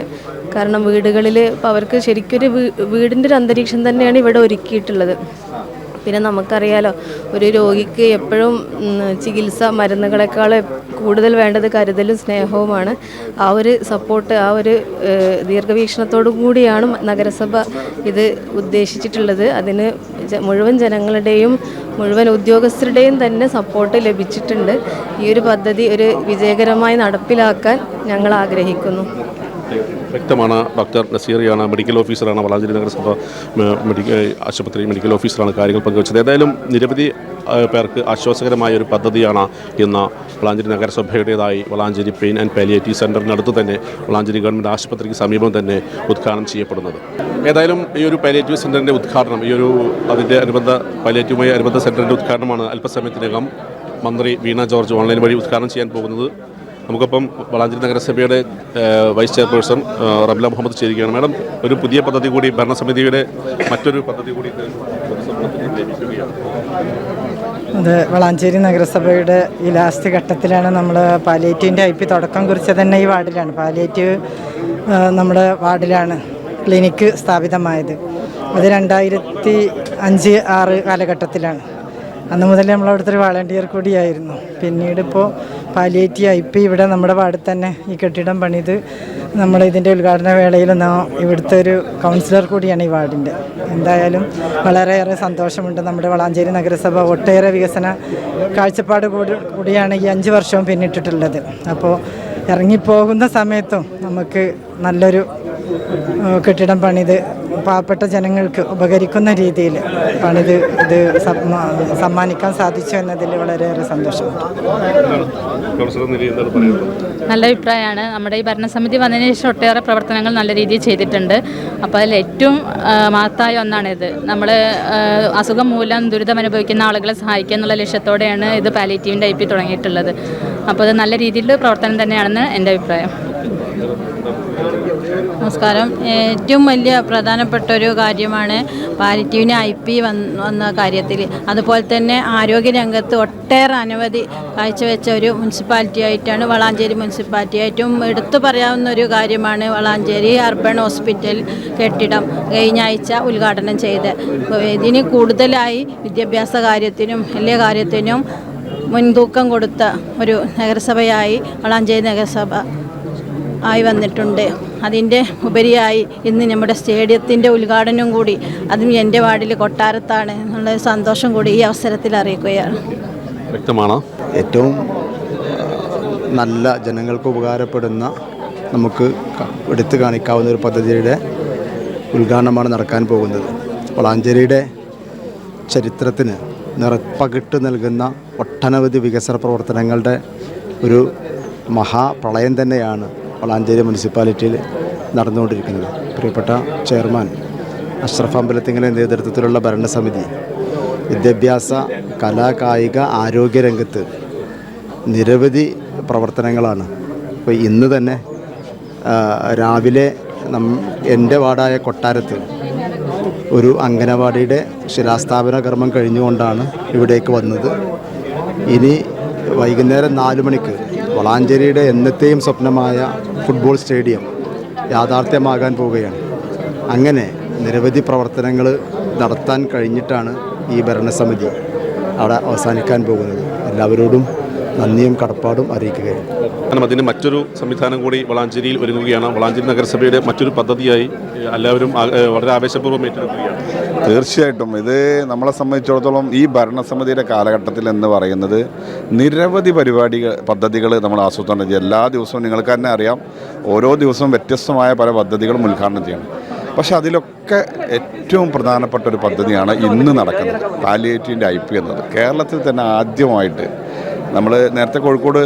കാരണം വീടുകളിൽ ഇപ്പോൾ അവർക്ക് ശരിക്കൊരു വീടിൻ്റെ ഒരു അന്തരീക്ഷം തന്നെയാണ് ഇവിടെ ഒരുക്കിയിട്ടുള്ളത്. പിന്നെ നമുക്കറിയാലോ, ഒരു രോഗിക്ക് എപ്പോഴും ചികിത്സ മരുന്നുകളെക്കാൾ കൂടുതൽ വേണ്ടത് കരുതലും സ്നേഹവുമാണ്. ആ ഒരു സപ്പോർട്ട്, ആ ഒരു ദീർഘവീക്ഷണത്തോടു കൂടിയാണ് നഗരസഭ ഇത് ഉദ്ദേശിച്ചിട്ടുള്ളത്. അതിന് മുഴുവൻ ജനങ്ങളുടെയും മുഴുവൻ ഉദ്യോഗസ്ഥരുടെയും തന്നെ സപ്പോർട്ട് ലഭിച്ചിട്ടുണ്ട്. ഈ ഒരു പദ്ധതി ഒരു വിജയകരമായി നടപ്പിലാക്കാൻ ഞങ്ങൾ ആഗ്രഹിക്കുന്നു. വ്യക്തമാണ്. ഡോക്ടർ നസീറിയാണ്, മെഡിക്കൽ ഓഫീസറാണ്, വളാഞ്ചേരി നഗരസഭ ആശുപത്രി മെഡിക്കൽ ഓഫീസറാണ് കാര്യങ്ങൾ പങ്കുവച്ചത്. ഏതായാലും നിരവധി പേർക്ക് ആശ്വാസകരമായ ഒരു പദ്ധതിയാണ് ഇന്ന് വളാഞ്ചേരി നഗരസഭയുടേതായി വളാഞ്ചേരി പെയിൻ ആൻഡ് പാലിയേറ്റീവ് സെൻ്ററിനടുത്ത് തന്നെ വളാഞ്ചേരി ഗവൺമെൻറ് ആശുപത്രിക്ക് സമീപം തന്നെ ഉദ്ഘാടനം ചെയ്യപ്പെടുന്നത്. ഏതായാലും ഈ ഒരു പാലിയേറ്റീവ് സെൻ്ററിൻ്റെ ഉദ്ഘാടനം, അതിൻ്റെ പാലിയേറ്റീവുമായി അനുബന്ധ സെൻ്ററിൻ്റെ ഉദ്ഘാടനമാണ് അല്പസമയത്തിനകം മന്ത്രി വീണ ജോർജ് ഓൺലൈൻ വഴി ഉദ്ഘാടനം ചെയ്യാൻ പോകുന്നത്. നമുക്കിപ്പം വളാഞ്ചേരി നഗരസഭയുടെ വൈസ് ചെയർപേഴ്സൺ റംല മുഹമ്മദ് ചേരുകയാണ്. മാഡം, ഒരു പുതിയ പദ്ധതി കൂടി, ഭരണസമിതിയുടെ മറ്റൊരു പദ്ധതി കൂടി അത് വളാഞ്ചേരി നഗരസഭയുടെ ഈ ലാസ്റ്റ് ഘട്ടത്തിലാണ് നമ്മൾ പാലിയേറ്റീവിൻ്റെ IP തുടക്കം കുറിച്ചത് തന്നെ ഈ വാർഡിലാണ്. പാലിയേറ്റീവ് നമ്മുടെ വാർഡിലാണ് ക്ലിനിക്ക് സ്ഥാപിതമായത്. അത് 2005-06 കാലഘട്ടത്തിലാണ്. അന്ന് മുതൽ നമ്മളവിടുത്തെ ഒരു വളണ്ടിയർ കൂടിയായിരുന്നു. പിന്നീട് ഇപ്പോൾ പാലിയേറ്റീവ് IP ഇവിടെ നമ്മുടെ വാർഡിൽ തന്നെ ഈ കെട്ടിടം പണിത് നമ്മൾ ഇതിൻ്റെ ഉദ്ഘാടന വേളയിൽ ഇവിടുത്തെ ഒരു കൗൺസിലർ കൂടിയാണ് ഈ വാർഡിൻ്റെ. എന്തായാലും വളരെയേറെ സന്തോഷമുണ്ട്. നമ്മുടെ വളാഞ്ചേരി നഗരസഭ ഒട്ടേറെ വികസന കാഴ്ചപ്പാട് കൂടിയാണ് ഈ 5 വർഷവും പിന്നിട്ടിട്ടുള്ളത്. അപ്പോൾ ഇറങ്ങിപ്പോകുന്ന സമയത്തും നമുക്ക് നല്ലൊരു കെട്ടിടം പണിത് പാവപ്പെട്ട ജനങ്ങൾക്ക് ഉപകരിക്കുന്ന രീതിയിൽ പണിത് ഇത് സമ്മാനിക്കാൻ സാധിച്ചു എന്നതിൽ വളരെയേറെ സന്തോഷമുണ്ട്. നല്ല അഭിപ്രായമാണ്. നമ്മുടെ ഈ ഭരണസമിതി വന്നതിന് ശേഷം ഒട്ടേറെ പ്രവർത്തനങ്ങൾ നല്ല രീതിയിൽ ചെയ്തിട്ടുണ്ട്. അപ്പോൾ അതിൽ ഏറ്റവും മഹത്തായ ഒന്നാണിത്. നമ്മൾ അസുഖം മൂലം ദുരിതമനുഭവിക്കുന്ന ആളുകളെ സഹായിക്കുക എന്നുള്ള ലക്ഷ്യത്തോടെയാണ് ഇത് പാലിയേറ്റീവിൻ്റെ IP തുടങ്ങിയിട്ടുള്ളത്. അപ്പോൾ അത് നല്ല രീതിയിൽ പ്രവർത്തനം തന്നെയാണെന്ന് എൻ്റെ അഭിപ്രായം. നമസ്കാരം. ഏറ്റവും വലിയ പ്രധാനപ്പെട്ട ഒരു കാര്യമാണ് പാലിയേറ്റീവിന് IP വന്ന കാര്യത്തിൽ. അതുപോലെ തന്നെ ആരോഗ്യരംഗത്ത് ഒട്ടേറെ അനവധി കാഴ്ചവെച്ച ഒരു മുനിസിപ്പാലിറ്റി ആയിട്ടാണ് വളാഞ്ചേരി മുനിസിപ്പാലിറ്റി. ഏറ്റവും എടുത്തു പറയാവുന്ന ഒരു കാര്യമാണ് വളാഞ്ചേരി അർബൻ ഹോസ്പിറ്റൽ കെട്ടിടം കഴിഞ്ഞ ആഴ്ച ഉദ്ഘാടനം ചെയ്ത്. ഇതിന് കൂടുതലായി വിദ്യാഭ്യാസ കാര്യത്തിനും എല്ലാ കാര്യത്തിനും മുൻതൂക്കം കൊടുത്ത ഒരു നഗരസഭയായി വളാഞ്ചേരി നഗരസഭ ആയി വന്നിട്ടുണ്ട്. അതിൻ്റെ ഉപരിയായി ഇന്ന് നമ്മുടെ സ്റ്റേഡിയത്തിൻ്റെ ഉദ്ഘാടനം കൂടി, അതും എൻ്റെ വാർഡിൽ കൊട്ടാരത്താണ് എന്നുള്ള സന്തോഷം കൂടി ഈ അവസരത്തിൽ അറിയിക്കുകയാണ്. വ്യക്തമാണ്. ഏറ്റവും നല്ല ജനങ്ങൾക്ക് ഉപകാരപ്പെടുന്ന, നമുക്ക് എടുത്തു കാണിക്കാവുന്ന ഒരു പദ്ധതിയുടെ ഉദ്ഘാടനമാണ് നടക്കാൻ പോകുന്നത്. വളാഞ്ചേരിയുടെ ചരിത്രത്തിന് നിറപ്പകിട്ട് നൽകുന്ന ഒട്ടനവധി വികസന പ്രവർത്തനങ്ങളുടെ ഒരു മഹാപ്രളയം തന്നെയാണ് വളാഞ്ചേരി മുനിസിപ്പാലിറ്റിയിൽ നടന്നുകൊണ്ടിരിക്കുന്നത്. പ്രിയപ്പെട്ട ചെയർമാൻ അഷ്റഫ് അമ്പലത്തിങ്ങലെ നേതൃത്വത്തിലുള്ള ഭരണസമിതി വിദ്യാഭ്യാസ, കലാ, കായിക, ആരോഗ്യ രംഗത്ത് നിരവധി പ്രവർത്തനങ്ങളാണ്. ഇപ്പോൾ ഇന്ന് തന്നെ രാവിലെ എൻ്റെ വാർഡായ കൊട്ടാരത്ത് ഒരു അംഗനവാടിയുടെ ശിലാസ്ഥാപന കർമ്മം കഴിഞ്ഞുകൊണ്ടാണ് ഇവിടേക്ക് വന്നത്. ഇനി വൈകുന്നേരം 4 മണിക്ക് വളാഞ്ചേരിയുടെ എന്നത്തെയും സ്വപ്നമായ ഫുട്ബോൾ സ്റ്റേഡിയം യാഥാർത്ഥ്യമാകാൻ പോവുകയാണ്. അങ്ങനെ നിരവധി പ്രവർത്തനങ്ങൾ നടത്താൻ കഴിഞ്ഞിട്ടാണ് ഈ ഭരണസമിതി അവിടെ അവസാനിക്കാൻ പോകുന്നത്. എല്ലാവരോടും നന്ദിയും കടപ്പാടും അറിയിക്കുകയാണ്. കാരണം അതിന് മറ്റൊരു സംവിധാനം കൂടി വളാഞ്ചേരിയിൽ ഒരുങ്ങുകയാണ്. വളാഞ്ചേരി നഗരസഭയുടെ മറ്റൊരു പദ്ധതിയായി എല്ലാവരും വളരെ ആവേശപൂർവ്വം ഏറ്റെടുക്കുകയാണ്. തീർച്ചയായിട്ടും ഇത് നമ്മളെ സംബന്ധിച്ചിടത്തോളം ഈ ഭരണസമിതിയുടെ കാലഘട്ടത്തിൽ എന്ന് പറയുന്നത് നിരവധി പദ്ധതികൾ നമ്മൾ ആസൂത്രണം ചെയ്യും. എല്ലാ ദിവസവും നിങ്ങൾക്ക് തന്നെ അറിയാം, ഓരോ ദിവസവും വ്യത്യസ്തമായ പല പദ്ധതികളും ഉദ്ഘാടനം ചെയ്യണം. പക്ഷെ അതിലൊക്കെ ഏറ്റവും പ്രധാനപ്പെട്ട ഒരു പദ്ധതിയാണ് ഇന്ന് നടക്കുന്നത്, പാലിയേറ്റീവിൻ്റെ IP എന്നത്. കേരളത്തിൽ തന്നെ ആദ്യമായിട്ട് നമ്മൾ നേരത്തെ കോഴിക്കോട്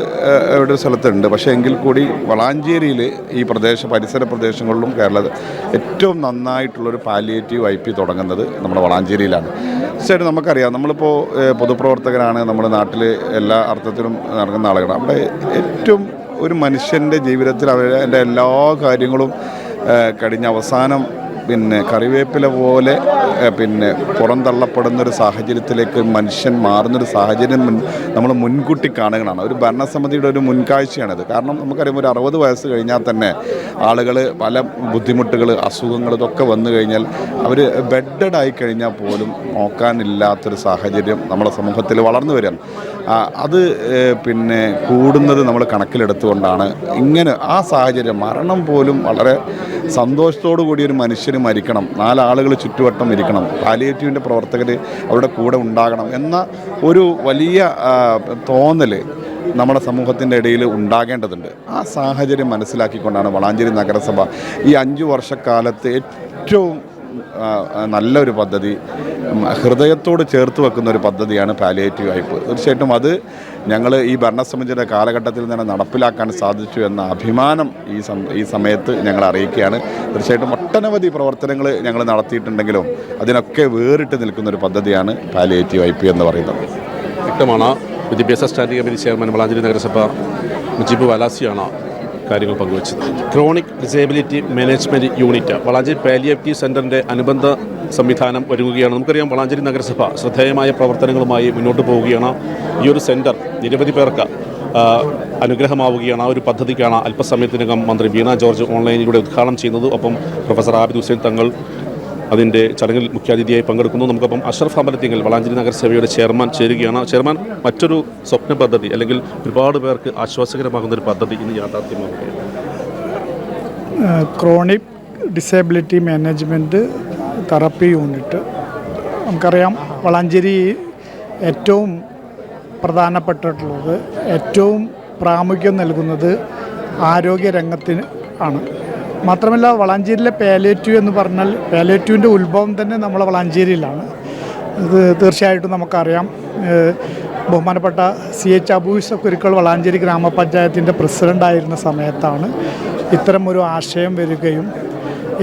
ഒരു സ്ഥലത്തുണ്ട്, പക്ഷേ എങ്കിൽ കൂടി വളാഞ്ചേരിയിൽ ഈ പരിസര പ്രദേശങ്ങളിലും കേരളത്തിൽ ഏറ്റവും നന്നായിട്ടുള്ളൊരു പാലിയേറ്റീവ് IP തുടങ്ങുന്നത് നമ്മുടെ വളാഞ്ചേരിയിലാണ്. തീർച്ചയായിട്ടും നമുക്കറിയാം, നമ്മളിപ്പോൾ പൊതുപ്രവർത്തകരാണ്, നമ്മുടെ നാട്ടിൽ എല്ലാ അർത്ഥത്തിലും നടക്കുന്ന ആളുകളാണ്. അവിടെ ഏറ്റവും ഒരു മനുഷ്യൻ്റെ ജീവിതത്തിൽ അവരുടെ എല്ലാ കാര്യങ്ങളും കഴിഞ്ഞ അവസാനം കറിവേപ്പില പോലെ പുറന്തള്ളപ്പെടുന്നൊരു സാഹചര്യത്തിലേക്ക് മനുഷ്യൻ മാറുന്നൊരു സാഹചര്യം നമ്മൾ മുൻകൂട്ടി കാണുകയാണ്. ഒരു ഭരണസമിതിയുടെ ഒരു മുൻകാഴ്ചയാണിത്. കാരണം നമുക്കറിയാം, ഒരു 60 വയസ്സ് കഴിഞ്ഞാൽ തന്നെ ആളുകൾ പല ബുദ്ധിമുട്ടുകൾ, അസുഖങ്ങൾ ഇതൊക്കെ വന്നു കഴിഞ്ഞാൽ അവർ ബെഡഡ് ആയി കഴിഞ്ഞാൽ പോലും നോക്കാനില്ലാത്തൊരു സാഹചര്യം നമ്മുടെ സമൂഹത്തിൽ വളർന്നു വരികയാണ്. അത് കൂടുന്നത് നമ്മൾ കണക്കിലെടുത്തുകൊണ്ടാണ് ഇങ്ങനെ ആ സാഹചര്യം. മരണം പോലും വളരെ സന്തോഷത്തോടു കൂടി ഒരു മനുഷ്യന് മരിക്കണം, 4 ആളുകൾ ചുറ്റുവട്ടം ഇരിക്കണം, പാലിയേറ്റീവിൻ്റെ പ്രവർത്തകർ അവരുടെ കൂടെ ഉണ്ടാകണം എന്ന ഒരു വലിയ തോന്നൽ നമ്മുടെ സമൂഹത്തിൻ്റെ ഇടയിൽ ഉണ്ടാകേണ്ടതുണ്ട്. ആ സാഹചര്യം മനസ്സിലാക്കിക്കൊണ്ടാണ് വളാഞ്ചേരി നഗരസഭ ഈ 5 വർഷക്കാലത്ത് ഏറ്റവും നല്ലൊരു പദ്ധതി, ഹൃദയത്തോട് ചേർത്ത് വെക്കുന്ന ഒരു പദ്ധതിയാണ് പാലിയേറ്റീവ് IP. തീർച്ചയായിട്ടും അത് ഞങ്ങൾ ഈ ഭരണസമിതിയുടെ കാലഘട്ടത്തിൽ തന്നെ നടപ്പിലാക്കാൻ സാധിച്ചു എന്ന അഭിമാനം ഈ സമയത്ത് ഞങ്ങൾ അറിയിക്കുകയാണ്. തീർച്ചയായിട്ടും ഒട്ടനവധി പ്രവർത്തനങ്ങൾ ഞങ്ങൾ നടത്തിയിട്ടുണ്ടെങ്കിലും അതിനൊക്കെ വേറിട്ട് നിൽക്കുന്നൊരു പദ്ധതിയാണ് പാലിയേറ്റീവ് IP എന്ന് പറയുന്നത്. വ്യക്തമാണ്. വിദ്യാഭ്യാസ സ്റ്റാൻഡിംഗ് കമ്മിറ്റി ചെയർമാൻ വളാഞ്ചേരി നഗരസഭ മുജീബ് വലാസിയാണ് കാര്യങ്ങൾ പങ്കുവച്ചത്. Chronic disability management unit Valanchery palliative സെൻ്ററിൻ്റെ അനുബന്ധ സംവിധാനം ഒരുങ്ങുകയാണ്. നമുക്കറിയാം, വളാഞ്ചേരി നഗരസഭ ശ്രദ്ധേയമായ പ്രവർത്തനങ്ങളുമായി മുന്നോട്ട് പോവുകയാണ്. ഈ ഒരു സെൻറ്റർ നിരവധി പേർക്ക് അനുഗ്രഹമാവുകയാണ്. ആ ഒരു പദ്ധതിക്കാണ് അല്പസമയത്തിനകം മന്ത്രി വീണ ജോർജ് ഓൺലൈനിലൂടെ ഉദ്ഘാടനം ചെയ്യുന്നത്. ഒപ്പം പ്രൊഫസർ ആബിദ് ഹുസൈൻ തങ്ങൾ അതിൻ്റെ ചടങ്ങിൽ മുഖ്യാതിഥിയായി പങ്കെടുക്കുന്നു. നമുക്കപ്പം അഷ്റഫ് അമ്പലത്തിങ്ങൽ വളാഞ്ചേരി നഗരസഭയുടെ ചെയർമാൻ ചേരുകയാണ്. ചെയർമാൻ, മറ്റൊരു സ്വപ്ന പദ്ധതി അല്ലെങ്കിൽ ഒരുപാട് പേർക്ക് ആശ്വാസകരമാകുന്ന ഒരു പദ്ധതി ഇന്ന് യാഥാർത്ഥ്യമാവുകയാണ്. Chronic disability management therapy unit. നമുക്കറിയാം, വളാഞ്ചേരി ഏറ്റവും പ്രധാനപ്പെട്ടിട്ടുള്ളത്, ഏറ്റവും പ്രാമുഖ്യം നൽകുന്നത് ആരോഗ്യരംഗത്തിന് ആണ്. മാത്രമല്ല, വളാഞ്ചേരിയിലെ പാലിയേറ്റീവ് എന്ന് പറഞ്ഞാൽ പാലിയേറ്റീവിൻ്റെ ഉത്ഭവം തന്നെ നമ്മളെ വളാഞ്ചേരിയിലാണ്. ഇത് തീർച്ചയായിട്ടും നമുക്കറിയാം. ബഹുമാനപ്പെട്ട CH അബു യൂസഫ് ഒരിക്കൽ വളാഞ്ചേരി ഗ്രാമപഞ്ചായത്തിൻ്റെ പ്രസിഡൻ്റായിരുന്ന സമയത്താണ് ഇത്തരമൊരു ആശയം വരികയും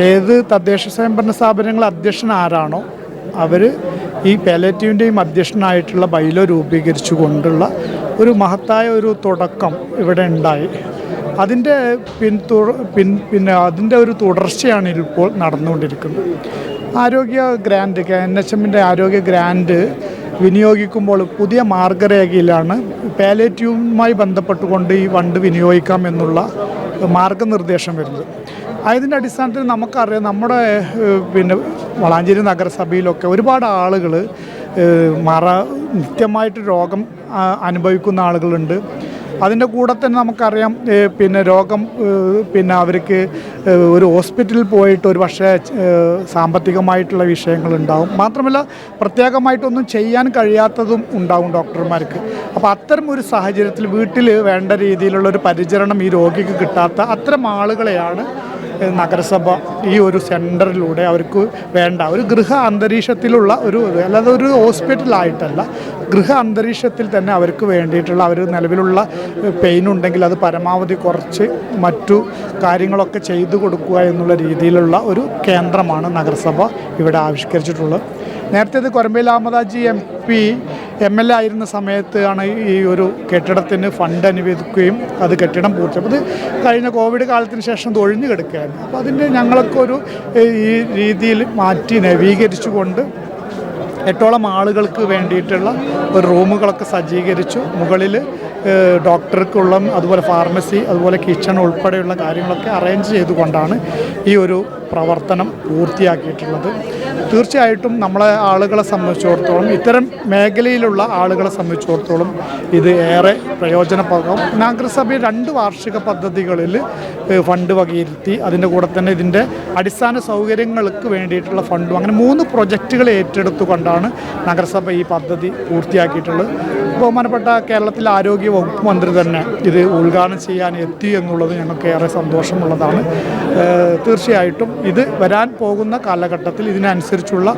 ഏത് തദ്ദേശ സ്വയംഭരണ സ്ഥാപനങ്ങൾ അധ്യക്ഷൻ ആരാണോ അവർ ഈ പാലിയേറ്റീവിൻ്റെയും അധ്യക്ഷനായിട്ടുള്ള ബൈലോ രൂപീകരിച്ചു കൊണ്ടുള്ള ഒരു മഹത്തായ ഒരു തുടക്കം ഇവിടെ ഉണ്ടായി. അതിൻ്റെ പിന്നെ അതിൻ്റെ ഒരു തുടർച്ചയാണ് ഇപ്പോൾ നടന്നുകൊണ്ടിരിക്കുന്നത്. ആരോഗ്യ ഗ്രാൻഡ് NHMൻ്റെ ആരോഗ്യ ഗ്രാൻഡ് വിനിയോഗിക്കുമ്പോൾ പുതിയ മാർഗരേഖയിലാണ് പാലിയേറ്റീവുമായി ബന്ധപ്പെട്ടുകൊണ്ട് ഈ ഫണ്ട് വിനിയോഗിക്കാം എന്നുള്ള മാർഗനിർദ്ദേശം വരുന്നത്. അതിൻ്റെ അടിസ്ഥാനത്തിൽ നമുക്കറിയാം, നമ്മുടെ വളാഞ്ചേരി നഗരസഭയിലൊക്കെ ഒരുപാട് ആളുകൾ നിത്യമായിട്ട് രോഗം അനുഭവിക്കുന്ന ആളുകളുണ്ട്. അതിൻ്റെ കൂടെ തന്നെ നമുക്കറിയാം, രോഗം അവർക്ക് ഒരു ഹോസ്പിറ്റലിൽ പോയിട്ട് ഒരു പക്ഷേ സാമ്പത്തികമായിട്ടുള്ള വിഷയങ്ങളുണ്ടാവും. മാത്രമല്ല, പ്രത്യേകമായിട്ടൊന്നും ചെയ്യാൻ കഴിയാത്തതും ഉണ്ടാവും ഡോക്ടർമാർക്ക്. അപ്പോൾ അത്തരം ഒരു സാഹചര്യത്തിൽ വീട്ടിൽ വേണ്ട രീതിയിലുള്ളൊരു പരിചരണം ഈ രോഗിക്ക് കിട്ടാത്ത അത്തരം ആളുകളെയാണ് നഗരസഭ ഈ ഒരു സെൻറ്ററിലൂടെ അവർക്ക് വേണ്ട ഒരു ഗൃഹ അന്തരീക്ഷത്തിലുള്ള അല്ലാതെ ഒരു ഹോസ്പിറ്റലായിട്ടല്ല, ഗൃഹ അന്തരീക്ഷത്തിൽ തന്നെ അവർക്ക് വേണ്ടിയിട്ടുള്ള അവർ നിലവിലുള്ള പെയിൻ ഉണ്ടെങ്കിൽ അത് പരമാവധി കുറച്ച് മറ്റു കാര്യങ്ങളൊക്കെ ചെയ്തു കൊടുക്കുക എന്നുള്ള രീതിയിലുള്ള ഒരു കേന്ദ്രമാണ് നഗരസഭ ഇവിടെ ആവിഷ്കരിച്ചിട്ടുള്ളത്. നേരത്തെ ഇത് കൊരമ്പയിൽ അഹമ്മദാജി ML ആയിരുന്ന സമയത്താണ് ഈ ഒരു കെട്ടിടത്തിന് ഫണ്ട് അനുവദിക്കുകയും അത് കെട്ടിടം പൂർത്തിയാക്കും. അത് കഴിഞ്ഞ കോവിഡ് കാലത്തിന് ശേഷം ഇത് ഒഴിഞ്ഞു കിടക്കുകയായിരുന്നു. അപ്പോൾ അതിൻ്റെ ഞങ്ങളൊക്കെ ഒരു ഈ രീതിയിൽ മാറ്റി നവീകരിച്ചുകൊണ്ട് 8ഓളം ആളുകൾക്ക് വേണ്ടിയിട്ടുള്ള ഒരു റൂമുകളൊക്കെ സജ്ജീകരിച്ചു. മുകളിൽ ഡോക്ടർക്കുള്ള അതുപോലെ ഫാർമസി അതുപോലെ കിച്ചൺ ഉൾപ്പെടെയുള്ള കാര്യങ്ങളൊക്കെ അറേഞ്ച് ചെയ്തുകൊണ്ടാണ് ഈ ഒരു പ്രവർത്തനം പൂർത്തിയാക്കിയിട്ടുള്ളത്. തീർച്ചയായിട്ടും നമ്മളെ ആളുകളെ സംബന്ധിച്ചിടത്തോളം, ഇത്തരം മേഖലയിലുള്ള ആളുകളെ സംബന്ധിച്ചിടത്തോളം ഇത് ഏറെ പ്രയോജനപ്രദം. നഗരസഭ 2 വാർഷിക പദ്ധതികളിൽ ഫണ്ട് വകയിരുത്തി, അതിൻ്റെ കൂടെ തന്നെ ഇതിൻ്റെ അടിസ്ഥാന സൗകര്യങ്ങൾക്ക് വേണ്ടിയിട്ടുള്ള ഫണ്ടും, അങ്ങനെ 3 പ്രൊജക്റ്റുകൾ ഏറ്റെടുത്തുകൊണ്ടാണ് നഗരസഭ ഈ പദ്ധതി പൂർത്തിയാക്കിയിട്ടുള്ളത്. ബഹുമാനപ്പെട്ട കേരളത്തിലെ ആരോഗ്യ വകുപ്പ് മന്ത്രി തന്നെ ഇത് ഉദ്ഘാടനം ചെയ്യാൻ എത്തി എന്നുള്ളത് ഞങ്ങൾക്ക് ഏറെ സന്തോഷമുള്ളതാണ്. തീർച്ചയായിട്ടും ഇത് വരാൻ പോകുന്ന കാലഘട്ടത്തിൽ ഇതിനനുസരിച്ചുള്ള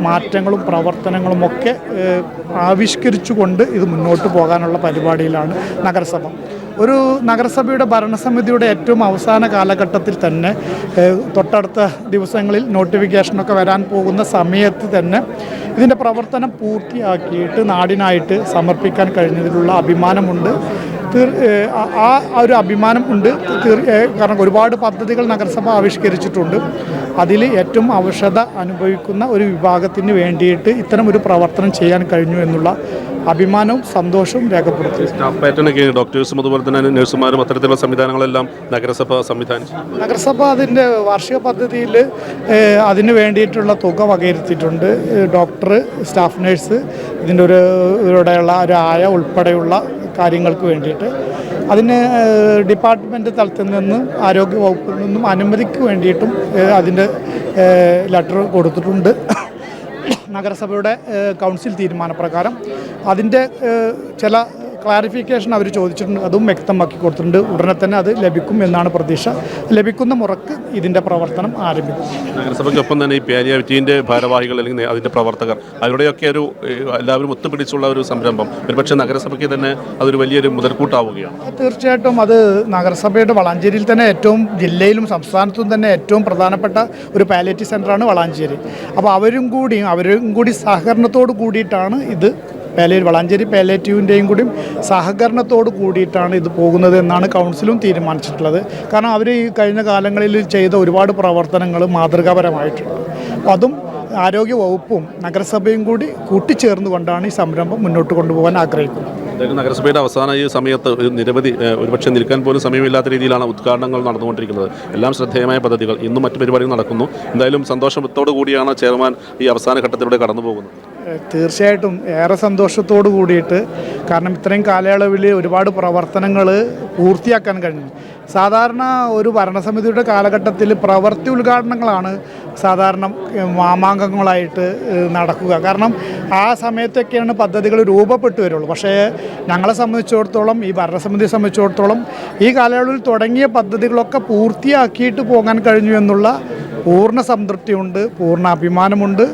മാറ്റങ്ങളും പ്രവർത്തനങ്ങളും ഒക്കെ ആവിഷ്കരിച്ചുകൊണ്ട് ഇത് മുന്നോട്ട് പോകാനുള്ള പരിപാടിയിലാണ് നഗരസഭ. ഒരു നഗരസഭയുടെ ഭരണസമിതിയുടെ ഏറ്റവും അവസാന കാലഘട്ടത്തിൽ തന്നെ തൊട്ടടുത്ത ദിവസങ്ങളിൽ നോട്ടിഫിക്കേഷനൊക്കെ വരാൻ പോകുന്ന സമയത്ത് തന്നെ ഇതിൻ്റെ പ്രവർത്തനം പൂർത്തിയാക്കിയിട്ട് നാടിനായിട്ട് സമർപ്പിക്കാൻ കഴിഞ്ഞതിലുള്ള അഭിമാനമുണ്ട്. ആ ഒരു അഭിമാനം ഉണ്ട്. കാരണം ഒരുപാട് പദ്ധതികൾ നഗരസഭ ആവിഷ്കരിച്ചിട്ടുണ്ട്. അതിൽ ഏറ്റവും ആവശ്യകത അനുഭവിക്കുന്ന ഒരു വിഭാഗത്തിന് വേണ്ടിയിട്ട് ഇത്തരം ഒരു പ്രവർത്തനം ചെയ്യാൻ കഴിഞ്ഞു എന്നുള്ള അഭിമാനവും സന്തോഷവും രേഖപ്പെടുത്തി. സ്റ്റാഫ് പാറ്റേണൊക്കെ ഡോക്ടേഴ്സും അതുപോലെ തന്നെ നഴ്സുമാരും അത്തരത്തിലുള്ള സംവിധാനങ്ങളെല്ലാം നഗരസഭ സംവിധാനിച്ചു. നഗരസഭ അതിൻ്റെ വാർഷിക പദ്ധതിയിൽ അതിന് വേണ്ടിയിട്ടുള്ള തുക വകയിരുത്തിയിട്ടുണ്ട്. ഡോക്ടർ, സ്റ്റാഫ് നഴ്സ്, ഇതിൻ്റെ ഇവിടെയുള്ള ഒരു ആയ ഉൾപ്പെടെയുള്ള കാര്യങ്ങൾക്ക് വേണ്ടിയിട്ട് അതിന് ഡിപ്പാർട്ട്മെൻറ്റ് തലത്തിൽ നിന്നും ആരോഗ്യ വകുപ്പിൽ നിന്നും അനുമതിക്ക് വേണ്ടിയിട്ടും അതിൻ്റെ ലെറ്റർ കൊടുത്തിട്ടുണ്ട്. നഗരസഭയുടെ കൗൺസിൽ തീരുമാനപ്രകാരം അതിൻ്റെ ചില ക്ലാരിഫിക്കേഷൻ അവർ ചോദിച്ചിട്ടുണ്ട്, അതും വ്യക്തമാക്കി കൊടുത്തിട്ടുണ്ട്. ഉടനെ തന്നെ അത് ലഭിക്കും എന്നാണ് പ്രതീക്ഷ. ലഭിക്കുന്ന മുറക്ക് ഇതിൻ്റെ പ്രവർത്തനം ആരംഭിക്കും. നഗരസഭയ്ക്കൊപ്പം തന്നെ ഈ പാലിയേറ്റീവിൻ്റെ ഭാരവാഹികൾ അല്ലെങ്കിൽ അതിൻ്റെ പ്രവർത്തകർ അവരുടെയൊക്കെ ഒരു എല്ലാവരും ഒത്തുപിടിച്ചുള്ള ഒരു സംരംഭം ഒരുപക്ഷെ നഗരസഭയ്ക്ക് തന്നെ അതൊരു വലിയൊരു മുതൽക്കൂട്ടാവുകയാണ്. തീർച്ചയായിട്ടും അത് നഗരസഭയുടെ വളാഞ്ചേരിയിൽ തന്നെ ഏറ്റവും, ജില്ലയിലും സംസ്ഥാനത്തും തന്നെ ഏറ്റവും പ്രധാനപ്പെട്ട ഒരു പാലിയേറ്റീവ് സെൻ്ററാണ് വളാഞ്ചേരി. അപ്പോൾ അവരും കൂടി സഹകരണത്തോട് കൂടിയിട്ടാണ് ഇത് വളാഞ്ചേരി പാലിയേറ്റീവിൻ്റെയും കൂടി സഹകരണത്തോട് കൂടിയിട്ടാണ് ഇത് പോകുന്നത് എന്നാണ് കൗൺസിലും തീരുമാനിച്ചിട്ടുള്ളത്. കാരണം അവർ ഈ കഴിഞ്ഞ കാലങ്ങളിൽ ചെയ്ത ഒരുപാട് പ്രവർത്തനങ്ങൾ മാതൃകാപരമായിട്ടുണ്ട്. അപ്പോൾ അതും ആരോഗ്യ വകുപ്പും നഗരസഭയും കൂടി കൂട്ടിച്ചേർന്നുകൊണ്ടാണ് ഈ സംരംഭം മുന്നോട്ട് കൊണ്ടുപോകാൻ ആഗ്രഹിക്കുന്നത്. നഗരസഭയുടെ അവസാന ഈ സമയത്ത് നിരവധി ഒരുപക്ഷെ നിൽക്കാൻ പോലും സമയമില്ലാത്ത രീതിയിലാണ് ഉദ്ഘാടനങ്ങൾ നടന്നുകൊണ്ടിരിക്കുന്നത്. എല്ലാം ശ്രദ്ധേയമായ പദ്ധതികൾ, ഇന്നും മറ്റു പരിപാടികൾ നടക്കുന്നു. എന്തായാലും സന്തോഷത്തോടു കൂടിയാണ് ചെയർമാൻ ഈ അവസാന ഘട്ടത്തിലൂടെ കടന്നു പോകുന്നത്. തീർച്ചയായിട്ടും ഏറെ സന്തോഷത്തോടു കൂടിയിട്ട്, കാരണം ഇത്രയും കാലയളവിൽ ഒരുപാട് പ്രവർത്തനങ്ങൾ പൂർത്തിയാക്കാൻ കഴിഞ്ഞു. സാധാരണ ഒരു ഭരണസമിതിയുടെ കാലഘട്ടത്തിൽ പ്രവൃത്തി ഉദ്ഘാടനങ്ങളാണ് സാധാരണ മാമാങ്കങ്ങളായിട്ട് നടക്കുക. കാരണം ആ സമയത്തൊക്കെയാണ് പദ്ധതികൾ രൂപപ്പെട്ടു വരുള്ളൂ. പക്ഷേ ഞങ്ങളെ സംബന്ധിച്ചിടത്തോളം, ഈ ഭരണസമിതിയെ സംബന്ധിച്ചിടത്തോളം ഈ കാലയളവിൽ തുടങ്ങിയ പദ്ധതികളൊക്കെ പൂർത്തിയാക്കിയിട്ട് പോകാൻ കഴിഞ്ഞു എന്നുള്ള പൂർണ്ണ സംതൃപ്തിയുണ്ട്, പൂർണ്ണ അഭിമാനമുണ്ട്.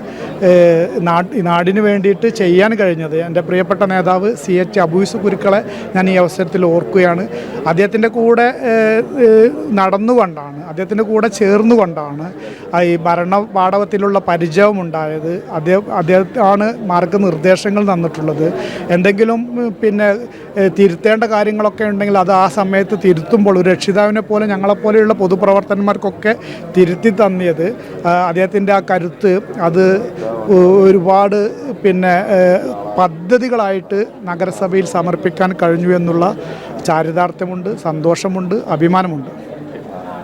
നാടിന് വേണ്ടിയിട്ട് ചെയ്യാൻ കഴിഞ്ഞത് എൻ്റെ പ്രിയപ്പെട്ട നേതാവ് CH അബൂസ് കുരുക്കളെ ഞാൻ ഈ അവസരത്തിൽ ഓർക്കുകയാണ്. അദ്ദേഹത്തിൻ്റെ കൂടെ നടന്നുകൊണ്ടാണ്, അദ്ദേഹത്തിൻ്റെ കൂടെ ചേർന്നുകൊണ്ടാണ് ഈ ഭരണ പാടവത്തിലുള്ള പരിചയമുണ്ടായത്. അദ്ദേഹമാണ് മാർഗനിർദ്ദേശങ്ങൾ തന്നിട്ടുള്ളത്. എന്തെങ്കിലും തിരുത്തേണ്ട കാര്യങ്ങളൊക്കെ ഉണ്ടെങ്കിൽ അത് ആ സമയത്ത് തിരുത്തുമ്പോൾ ഒരു രക്ഷിതാവിനെ പോലെ ഞങ്ങളെപ്പോലെയുള്ള പൊതുപ്രവർത്തകന്മാർക്കൊക്കെ തിരുത്തി തന്നിയത് അദ്ദേഹത്തിൻ്റെ ആ കരുത്ത്, അത് ഒരുപാട് പദ്ധതികളായിട്ട് നഗരസഭയിൽ സമർപ്പിക്കാൻ കഴിഞ്ഞു എന്നുള്ള ചാരിതാർത്ഥ്യമുണ്ട്, സന്തോഷമുണ്ട്, അഭിമാനമുണ്ട്.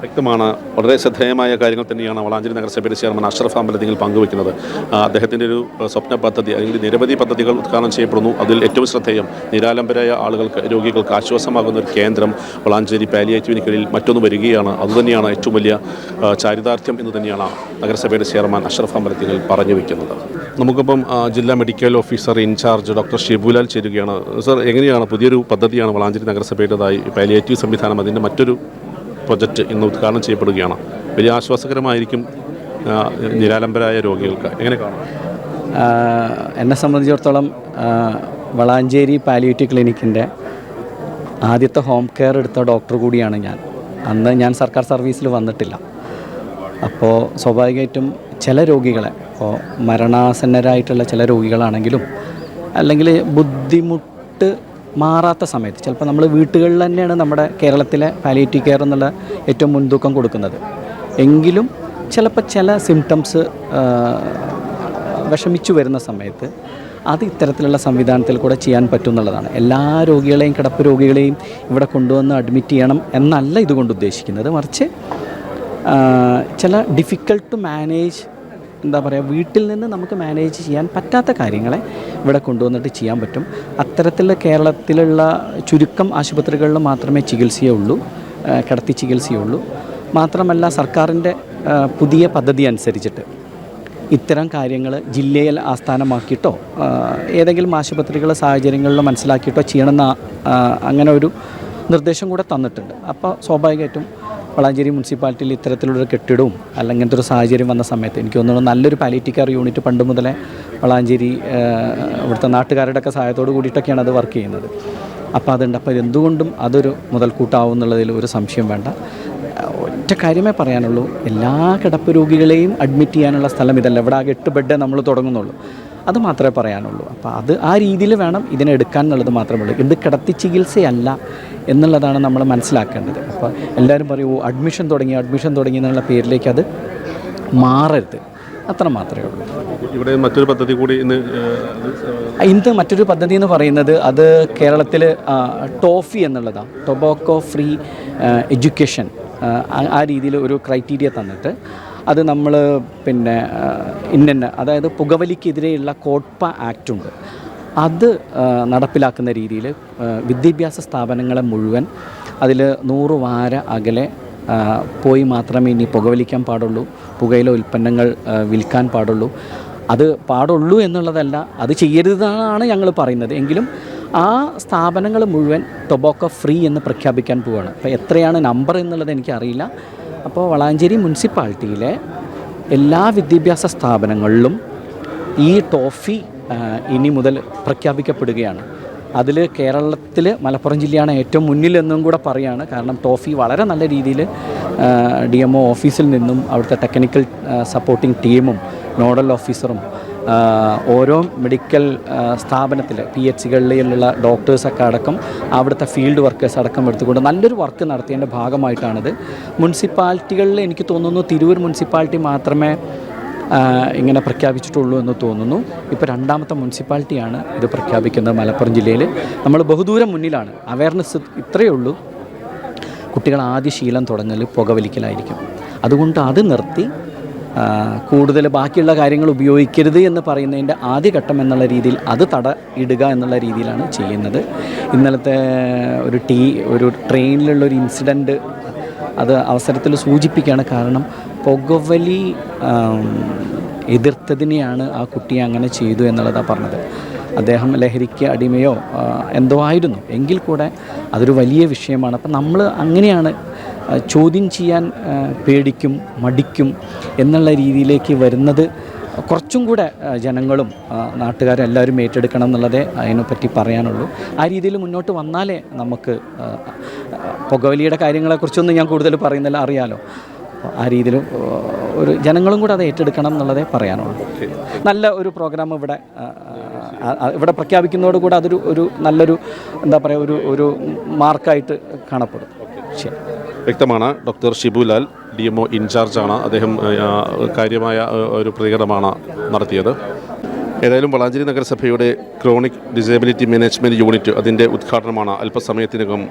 വ്യക്തമാണ്. വളരെ ശ്രദ്ധേയമായ കാര്യങ്ങൾ തന്നെയാണ് വളാഞ്ചേരി നഗരസഭയുടെ ചെയർമാൻ അഷ്റഫ് അമ്പലത്തിങ്കൽ പങ്കുവയ്ക്കുന്നത്. അദ്ദേഹത്തിൻ്റെ ഒരു സ്വപ്ന പദ്ധതി, അല്ലെങ്കിൽ നിരവധി പദ്ധതികൾ ഉദ്ഘാടനം ചെയ്യപ്പെടുന്നു. അതിൽ ഏറ്റവും ശ്രദ്ധേയം നിരാലംബരായ ആളുകൾക്ക്, രോഗികൾക്ക് ആശ്വാസമാകുന്ന ഒരു കേന്ദ്രം വളാഞ്ചേരി പാലിയേറ്റീവിന് കീഴിൽ മറ്റൊന്ന് വരികയാണ്. അതുതന്നെയാണ് ഏറ്റവും വലിയ ചാരിതാർത്ഥ്യം എന്ന് തന്നെയാണ് നഗരസഭയുടെ ചെയർമാൻ അഷ്റഫ് അമ്പലത്തിങ്കൽ പറഞ്ഞു വയ്ക്കുന്നത്. നമുക്കിപ്പം ജില്ലാ medical officer incharge doctor Shibulal ചേരുകയാണ്. സർ, എങ്ങനെയാണ് പുതിയൊരു പദ്ധതിയാണ് വളാഞ്ചേരി നഗരസഭയുടേതായി പാലിയേറ്റീവ് സംവിധാനം, അതിൻ്റെ മറ്റൊരു പ്രൊജക്റ്റ് ഇന്ന് ഉദ്ഘാടനം ചെയ്യപ്പെടുകയാണ്. വലിയ ആശ്വാസകരമായിരിക്കും നിരാലംബരായ രോഗികൾക്ക്. എങ്ങനെ കാണും? എന്നെ സംബന്ധിച്ചിടത്തോളം വളാഞ്ചേരി പാലിയേറ്റീവ് ക്ലിനിക്കിൻ്റെ ആദ്യത്തെ ഹോം കെയർ എടുത്ത ഡോക്ടർ കൂടിയാണ് ഞാൻ. അന്ന് ഞാൻ സർക്കാർ സർവീസിൽ വന്നിട്ടില്ല. അപ്പോൾ സ്വാഭാവികമായിട്ടും ചില രോഗികളെ, ഇപ്പോൾ മരണാസന്നരായിട്ടുള്ള ചില രോഗികളാണെങ്കിലും അല്ലെങ്കിൽ ബുദ്ധിമുട്ട് മാറാത്ത സമയത്ത്, ചിലപ്പോൾ നമ്മൾ വീട്ടുകളിൽ തന്നെയാണ് നമ്മുടെ കേരളത്തിലെ പാലിയേറ്റീവ് കെയർ എന്നുള്ള ഏറ്റവും മുൻതൂക്കം കൊടുക്കുന്നത്. എങ്കിലും ചിലപ്പോൾ ചില സിംറ്റംസ് വിഷമിച്ചു വരുന്ന സമയത്ത് അത് ഇത്തരത്തിലുള്ള സംവിധാനത്തിൽ കൂടെ ചെയ്യാൻ പറ്റും എന്നുള്ളതാണ്. എല്ലാ രോഗികളെയും, കിടപ്പ് രോഗികളെയും ഇവിടെ കൊണ്ടുവന്ന് അഡ്മിറ്റ് ചെയ്യണം എന്നല്ല ഇതുകൊണ്ട് ഉദ്ദേശിക്കുന്നത്. മറിച്ച് ചില ഡിഫിക്കൽട്ട് ടു മാനേജ്, എന്താ പറയുക, വീട്ടിൽ നിന്ന് നമുക്ക് മാനേജ് ചെയ്യാൻ പറ്റാത്ത കാര്യങ്ങളെ ഇവിടെ കൊണ്ടുവന്നിട്ട് ചെയ്യാൻ പറ്റും. അത്തരത്തിലുള്ള കേരളത്തിലുള്ള ചുരുക്കം ആശുപത്രികളിൽ മാത്രമേ ചികിത്സയുള്ളൂ, കിടത്തി ചികിത്സയുള്ളൂ. മാത്രമല്ല സർക്കാരിൻ്റെ പുതിയ പദ്ധതി അനുസരിച്ചിട്ട് ഇത്തരം കാര്യങ്ങൾ ജില്ലയിൽ ആസ്ഥാനമാക്കിയിട്ടോ ഏതെങ്കിലും ആശുപത്രികളെ സാഹചര്യങ്ങളിൽ മനസ്സിലാക്കിയിട്ടോ ചെയ്യണമെന്ന അങ്ങനെ ഒരു നിർദ്ദേശം കൂടെ തന്നിട്ടുണ്ട്. അപ്പോൾ സ്വാഭാവികമായിട്ടും വളാഞ്ചേരി മുനിസിപ്പാലിറ്റിയിൽ ഇത്തരത്തിലുള്ളൊരു കെട്ടിടവും അല്ലെങ്കിൽ ഇങ്ങനത്തെ ഒരു സാഹചര്യം വന്ന സമയത്ത് എനിക്ക് തോന്നുന്നു നല്ലൊരു പാലിയേറ്റീവ് കെയർ യൂണിറ്റ് പണ്ട് മുതലേ വളാഞ്ചേരി ഇവിടുത്തെ നാട്ടുകാരുടെയൊക്കെ സഹായത്തോട് കൂടിയിട്ടൊക്കെയാണ് അത് വർക്ക് ചെയ്യുന്നത്. അപ്പോൾ അതുണ്ട്. അപ്പോൾ എന്തുകൊണ്ടും അതൊരു മുതൽക്കൂട്ടാവും എന്നുള്ളതിൽ ഒരു സംശയം വേണ്ട. ഒറ്റ കാര്യമേ പറയാനുള്ളൂ, എല്ലാ കിടപ്പ് രോഗികളെയും അഡ്മിറ്റ് ചെയ്യാനുള്ള സ്ഥലം ഇതല്ല. ഇവിടെ ആകെ 8 ബെഡ് നമ്മൾ തുടങ്ങുന്നുള്ളൂ. അത് മാത്രമേ പറയാനുള്ളൂ. അപ്പോൾ അത് ആ രീതിയിൽ വേണം ഇതിനെ എടുക്കാൻ എന്നുള്ളത് മാത്രമേ ഉള്ളൂ. ഇത് കിടത്തി ചികിത്സയല്ല എന്നുള്ളതാണ് നമ്മൾ മനസ്സിലാക്കേണ്ടത്. അപ്പോൾ എല്ലാവരും പറയൂ അഡ്മിഷൻ തുടങ്ങി എന്നുള്ള പേരിലേക്ക് അത് മാറരുത്. അത്ര മാത്രമേ ഉള്ളൂ. ഇവിടെ മറ്റൊരു പദ്ധതി കൂടി ഇന്ന് മറ്റൊരു പദ്ധതി എന്ന് പറയുന്നത് അത് കേരളത്തിൽ ടോഫി എന്നുള്ളതാണ്. Tobacco free education. ആ രീതിയിൽ ഒരു ക്രൈറ്റീരിയ തന്നിട്ട് അത് നമ്മൾ അതായത് പുകവലിക്കെതിരെയുള്ള കോട്ട്പ ആക്റ്റുണ്ട്, അത് നടപ്പിലാക്കുന്ന രീതിയിൽ വിദ്യാഭ്യാസ സ്ഥാപനങ്ങളെ മുഴുവൻ അതിൽ 100 വാര അകലെ പോയി മാത്രമേ ഇനി പുകവലിക്കാൻ പാടുള്ളൂ, പുകയില ഉൽപ്പന്നങ്ങൾ വിൽക്കാൻ പാടുള്ളൂ. അത് പാടുള്ളൂ എന്നുള്ളതല്ല, അത് ചെയ്യരുതെന്നാണ് ഞങ്ങൾ പറയുന്നത്. എങ്കിലും ആ സ്ഥാപനങ്ങൾ മുഴുവൻ ടൊബാക്കോ ഫ്രീ എന്ന് പ്രഖ്യാപിക്കാൻ പോവുകയാണ്. അപ്പോൾ എത്രയാണ് നമ്പർ എന്നുള്ളത് എനിക്കറിയില്ല. അപ്പോൾ വളാഞ്ചേരി മുനിസിപ്പാലിറ്റിയിലെ എല്ലാ വിദ്യാഭ്യാസ സ്ഥാപനങ്ങളിലും ഈ ടോഫി ഇനി മുതൽ പ്രഖ്യാപിക്കപ്പെടുകയാണ്. അതിൽ കേരളത്തിൽ മലപ്പുറം ജില്ലയാണ് ഏറ്റവും മുന്നിലെന്നും കൂടെ പറയുകയാണ്. കാരണം ടോഫി വളരെ നല്ല രീതിയിൽ DMO ഓഫീസിൽ നിന്നും അവിടുത്തെ ടെക്നിക്കൽ സപ്പോർട്ടിംഗ് ടീമും നോഡൽ ഓഫീസറും ഓരോ മെഡിക്കൽ സ്ഥാപനത്തിൽ PHCകളിലുള്ള ഡോക്ടേഴ്സൊക്കെ അടക്കം അവിടുത്തെ ഫീൽഡ് വർക്കേഴ്സ് അടക്കം എടുത്തുകൊണ്ട് നല്ലൊരു വർക്ക് നടത്തിയതിൻ്റെ ഭാഗമായിട്ടാണിത്. മുനിസിപ്പാലിറ്റികളിൽ എനിക്ക് തോന്നുന്നു തിരൂർ മുനിസിപ്പാലിറ്റി മാത്രമേ ഇങ്ങനെ പ്രഖ്യാപിച്ചിട്ടുള്ളൂ എന്ന് തോന്നുന്നു. ഇപ്പോൾ 2ാമത്തെ മുനിസിപ്പാലിറ്റിയാണ് ഇത് പ്രഖ്യാപിക്കുന്നത് മലപ്പുറം ജില്ലയിൽ. നമ്മൾ ബഹുദൂരം മുന്നിലാണ്. അവയർനെസ് ഇത്രയേ ഉള്ളൂ. കുട്ടികൾ ആദ്യ ശീലം തുടങ്ങൽ പുകവലിക്കലായിരിക്കും. അതുകൊണ്ട് അത് നിർത്തി കൂടുതൽ ബാക്കിയുള്ള കാര്യങ്ങൾ ഉപയോഗിക്കരുത് എന്ന് പറയുന്നതിൻ്റെ ആദ്യഘട്ടം എന്നുള്ള രീതിയിൽ അത് ഇടുക എന്നുള്ള രീതിയിലാണ് ചെയ്യുന്നത്. ഇന്നലത്തെ ഒരു ട്രെയിനിലുള്ളൊരു ഇൻസിഡൻറ്റ് അത് അവസരത്തിൽ സൂചിപ്പിക്കുകയാണ്. കാരണം പുകവലി എതിർത്തതിനെയാണ് ആ കുട്ടിയെ അങ്ങനെ ചെയ്തു എന്നുള്ളതാണ് പറഞ്ഞത്. അദ്ദേഹം ലഹരിക്ക് അടിമയോ എന്തോ ആയിരുന്നു. എങ്കിൽ കൂടെ അതൊരു വലിയ വിഷയമാണ്. അപ്പം നമ്മൾ അങ്ങനെയാണ് ചോദ്യം ചെയ്യാൻ പേടിക്കും, മടിക്കും എന്നുള്ള രീതിയിലേക്ക് വരുന്നത്. കുറച്ചും കൂടെ ജനങ്ങളും നാട്ടുകാരും എല്ലാവരും ഏറ്റെടുക്കണം എന്നുള്ളതേ അതിനെപ്പറ്റി പറയാനുള്ളൂ. ആ രീതിയിൽ മുന്നോട്ട് വന്നാലേ നമുക്ക് പുകവലിയുടെ കാര്യങ്ങളെക്കുറിച്ചൊന്നും ഞാൻ കൂടുതൽ പറയുന്നില്ല, അറിയാലോ. ആ രീതിയിൽ ഒരു ജനങ്ങളും കൂടെ അത് ഏറ്റെടുക്കണം എന്നുള്ളതേ പറയാനുള്ളൂ. നല്ല ഒരു പ്രോഗ്രാം ഇവിടെ പ്രഖ്യാപിക്കുന്നതോടുകൂടെ അതൊരു നല്ലൊരു എന്താ പറയുക ഒരു മാർക്കായിട്ട് കാണപ്പെടും. ശരി, വ്യക്തമാണ്. Doctor Shibulal DMO ഇൻചാർജാണ്. അദ്ദേഹം കാര്യമായ ഒരു പ്രതികരണമാണ് നടത്തിയത്. ഏതായാലും വളാഞ്ചേരി നഗരസഭയുടെ ക്രോണിക് ഡിസേബിലിറ്റി മാനേജ്മെൻറ്റ് യൂണിറ്റ് അതിൻ്റെ ഉദ്ഘാടനമാണ് അല്പസമയത്തിനകം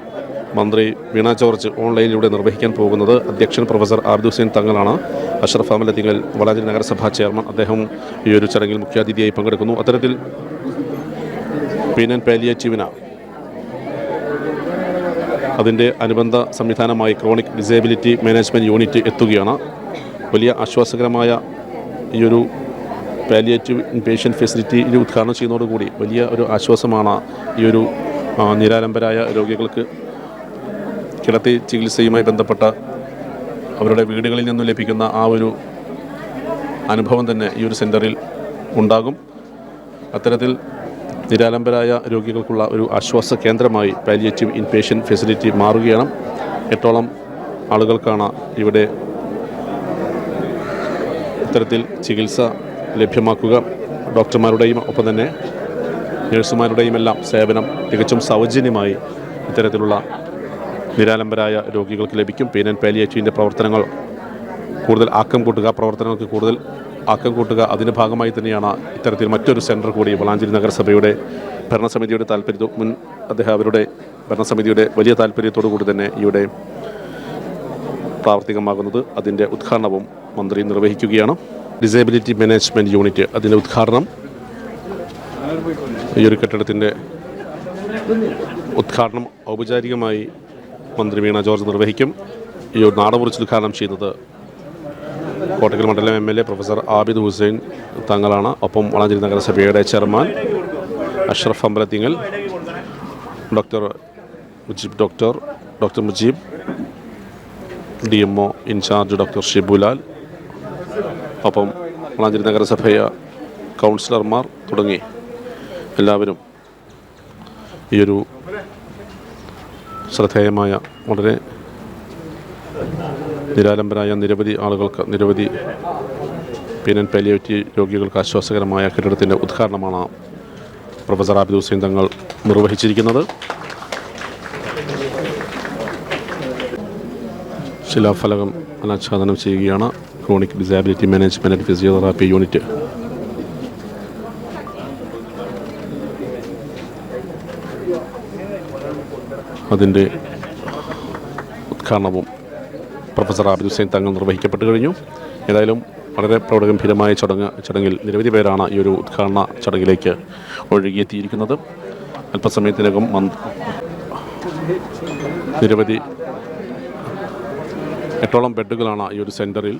മന്ത്രി വീണ ജോർജ് ഓൺലൈനിലൂടെ നിർവഹിക്കാൻ പോകുന്നത്. അധ്യക്ഷൻ പ്രൊഫസർ ആബിദ് ഹുസൈൻ തങ്ങളാണ്. അഷ്റഫ് അഹമ്മദ് തിങ്ങൽ വളാഞ്ചേരി നഗരസഭാ ചെയർമാൻ, അദ്ദേഹം ഈ ഒരു ചടങ്ങിൽ മുഖ്യാതിഥിയായി പങ്കെടുക്കുന്നു. അത്തരത്തിൽ പെയിൻ ആൻഡ് പാലിയേറ്റീവിന് അതിൻ്റെ അനുബന്ധ സംവിധാനമായി ക്രോണിക് ഡിസേബിലിറ്റി മാനേജ്മെൻറ്റ് യൂണിറ്റ് എത്തുകയാണ്. വലിയ ആശ്വാസകരമായ ഈ ഒരു പാലിയേറ്റീവ് ഇൻപേഷ്യൻ്റ് ഫെസിലിറ്റി ഉദ്ഘാടനം ചെയ്യുന്നതോടുകൂടി വലിയ ഒരു ആശ്വാസമാണ് ഈ ഒരു നിരാലംബരായ രോഗികൾക്ക് കിടത്തി ചികിത്സയുമായി ബന്ധപ്പെട്ട അവരുടെ വീടുകളിൽ നിന്നും ലഭിക്കുന്ന ആ ഒരു അനുഭവം തന്നെ ഈ ഒരു സെൻറ്ററിൽ ഉണ്ടാകും. അത്തരത്തിൽ നിരാലംബരായ രോഗികൾക്കുള്ള ഒരു ആശ്വാസ കേന്ദ്രമായി പാലിയേറ്റീവ് ഇൻപേഷ്യൻ്റ് ഫെസിലിറ്റി മാറുകയാണ്. 8ഓളം ആളുകൾക്കാണ് ഇവിടെ ഇത്തരത്തിൽ ചികിത്സ ലഭ്യമാക്കുക. ഡോക്ടർമാരുടെയും ഒപ്പം തന്നെ നഴ്സുമാരുടെയും എല്ലാം സേവനം തികച്ചും സൗജന്യമായി ഇത്തരത്തിലുള്ള നിരാലംബരായ രോഗികൾക്ക് ലഭിക്കും. പെയിൻ ആൻഡ് പാലിയേറ്റീവിൻ്റെ പ്രവർത്തനങ്ങൾ കൂടുതൽ ആക്കം കൂട്ടുക, പ്രവർത്തനങ്ങൾക്ക് കൂടുതൽ ആക്കം കൂട്ടുക, അതിൻ്റെ ഭാഗമായി തന്നെയാണ് ഇത്തരത്തിൽ മറ്റൊരു സെൻറ്റർ കൂടി വളാഞ്ചേരി നഗരസഭയുടെ ഭരണസമിതിയുടെ അവരുടെ ഭരണസമിതിയുടെ വലിയ താല്പര്യത്തോടു കൂടി തന്നെ ഇവിടെ പ്രാവർത്തികമാകുന്നത്. അതിൻ്റെ ഉദ്ഘാടനവും മന്ത്രി നിർവഹിക്കുകയാണ്. ഡിസേബിലിറ്റി മാനേജ്മെൻറ്റ് യൂണിറ്റ്, അതിൻ്റെ ഉദ്ഘാടനം ഈ ഒരു കെട്ടിടത്തിൻ്റെ ഉദ്ഘാടനം ഔപചാരികമായി മന്ത്രി വീണ ജോർജ് നിർവഹിക്കും. ഈ ഒരു നാട മുറിച്ച് ഉദ്ഘാടനം ചെയ്യുന്നത് കോട്ടക്കൽ മണ്ഡലം MLA പ്രൊഫസർ ആബിദ് ഹുസൈൻ തങ്ങളാണ്. ഒപ്പം വളാഞ്ചേരി നഗരസഭയുടെ chairman Ashraf Ambalathingal, doctor Mujeeb, DMO incharge doctor Shibulal, ഒപ്പം വളാഞ്ചേരി നഗരസഭ കൗൺസിലർമാർ തുടങ്ങി എല്ലാവരും ഈ ഒരു ശ്രദ്ധേയമായ വളരെ നിരാലംബരായ നിരവധി ആളുകൾക്ക്, നിരവധി പെയിൻ ആൻഡ് പാലിയേറ്റീവ് രോഗികൾക്ക് ആശ്വാസകരമായ കെട്ടിടത്തിൻ്റെ ഉദ്ഘാടനമാണ് പ്രൊഫസർ ആബിദ് ഹുസൈൻ തങ്ങൾ നിർവഹിച്ചിരിക്കുന്നത്. ശിലാഫലകം അനാച്ഛാദനം ചെയ്യുകയാണ്. Chronic disability management and physiotherapy unit. അതിൻ്റെ ഉദ്ഘാടനവും പ്രൊഫസർ ആബിദ് ഹുസൈൻ തങ്ങൾ നിർവഹിക്കപ്പെട്ട് കഴിഞ്ഞു. ഏതായാലും വളരെ പ്രൗഢഗംഭീരമായ ചടങ്ങിൽ നിരവധി പേരാണ് ഈ ഒരു ഉദ്ഘാടന ചടങ്ങിലേക്ക് ഒഴുകിയെത്തിയിരിക്കുന്നത്. അല്പസമയത്തിനകം നിരവധി 8ഓളം ബെഡുകളാണ് ഈ ഒരു സെൻറ്ററിൽ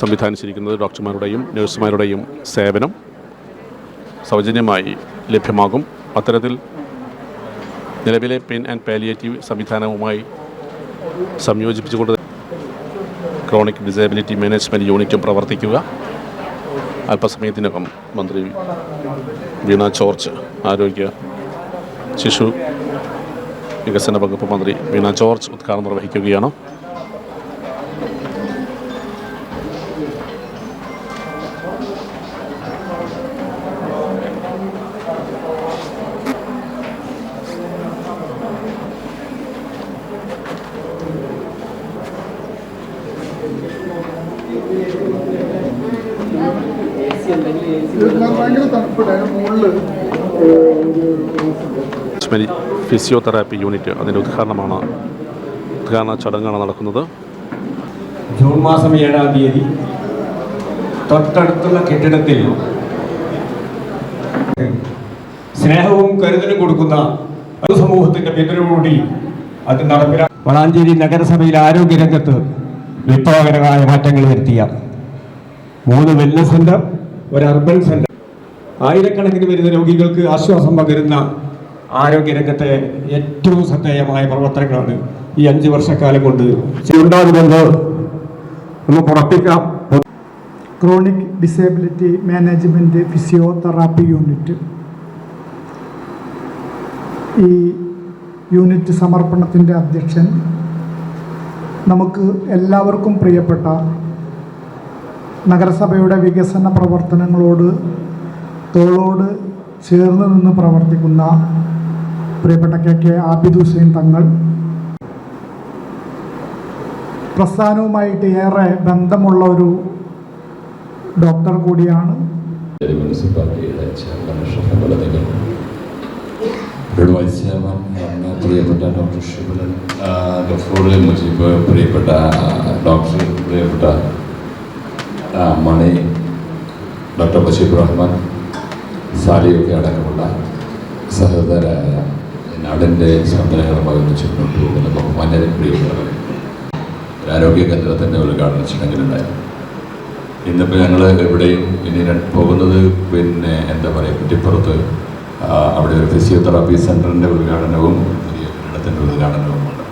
സംവിധാനിച്ചിരിക്കുന്നത്. ഡോക്ടർമാരുടെയും നഴ്സുമാരുടെയും സേവനം സൗജന്യമായി ലഭ്യമാകും. അത്തരത്തിൽ നിലവിലെ പെയിൻ ആൻഡ് പാലിയേറ്റീവ് സംവിധാനവുമായി സംയോജിപ്പിച്ചുകൊണ്ട് ക്രോണിക് ഡിസേബിലിറ്റി മാനേജ്മെൻറ്റ് യൂണിറ്റും പ്രവർത്തിക്കുക. അല്പസമയത്തിനകം മന്ത്രി വീണ ജോർജ്, ആരോഗ്യ ശിശു വികസന വകുപ്പ് മന്ത്രി വീണ ജോർജ് ഉദ്ഘാടനം നിർവഹിക്കുകയാണ്. ഫിസിയോതെറാപ്പി യൂണിറ്റ്, അതിൻ്റെ ഉദ്ഘാടന ചടങ്ങാണ് നടക്കുന്നത്. ജൂൺ മാസം 7-ാം തീയതി തൊട്ടടുത്തുള്ള കെട്ടിടത്തിൽ സ്നേഹവും കരുതലും കൊടുക്കുന്ന സമൂഹത്തിൻ്റെ പിന്തുണയോടുകൂടി അത് നടപ്പിലാക്കി വളാഞ്ചേരി നഗരസഭയിലെ ആരോഗ്യരംഗത്ത് വിപ്ലവകരമായ മാറ്റങ്ങൾ വരുത്തിയ 3 വെൽനസ് സെൻ്റർ, ഒരു അർബൻ സെൻ്റർ, ആയിരക്കണക്കിന് വരുന്ന രോഗികൾക്ക് ആശ്വാസം പകരുന്ന ആരോഗ്യരംഗത്തെ ഏറ്റവും ശ്രദ്ധേയമായ പ്രവർത്തനങ്ങളാണ് ഈ 5 വർഷക്കാലം കൊണ്ട് ഉണ്ടാകുമെന്ന് നമുക്ക് ഉറപ്പിക്കാം. Chronic disability management physiotherapy unit, ഈ യൂണിറ്റ് സമർപ്പണത്തിൻ്റെ അധ്യക്ഷൻ നമുക്ക് എല്ലാവർക്കും പ്രിയപ്പെട്ട നഗരസഭയുടെ വികസന പ്രവർത്തനങ്ങളോട് തോളോട് ചേർന്ന് നിന്ന് പ്രവർത്തിക്കുന്ന പ്രിയപ്പെട്ട KK ആബിദ് ഹുസൈൻ തങ്ങൾ, പ്രസ്ഥാനവുമായിട്ട് ഏറെ ബന്ധമുള്ള ഒരു ഡോക്ടർ കൂടിയാണ്. പ്രിയപ്പെട്ട ഡോക്ടർ ഷിബുലൻ, ഡോക്ടർ മുജീബ്, പ്രിയപ്പെട്ട ഡോക്ടർ, പ്രിയപ്പെട്ട മണി, ഡോക്ടർ ബഷീർ റഹ്മാൻ, സാലിയൊക്കെ അടക്കമുള്ള സഹോദരായ നാടിൻ്റെ സ്പന്ദനങ്ങളുമായി ഒന്നിച്ച് മുന്നോട്ട് പോകുന്ന ബഹുമാന്യരും പ്രിയപ്പെട്ടവർ, ആരോഗ്യ കേന്ദ്രത്തിൻ്റെ ഉദ്ഘാടന ചടങ്ങിലുണ്ടായിരുന്നു. ഇന്നിപ്പോൾ ഞങ്ങൾ എവിടെയും ഇനി പോകുന്നത് എന്താ പറയുക, കുറ്റിപ്പുറത്ത് അവിടെ ഒരു ഫിസിയോതെറാപ്പി സെൻ്ററിൻ്റെ ഉദ്ഘാടനവും പുതിയ കെട്ടിടത്തിൻ്റെ ഉദ്ഘാടനവുമാണ്.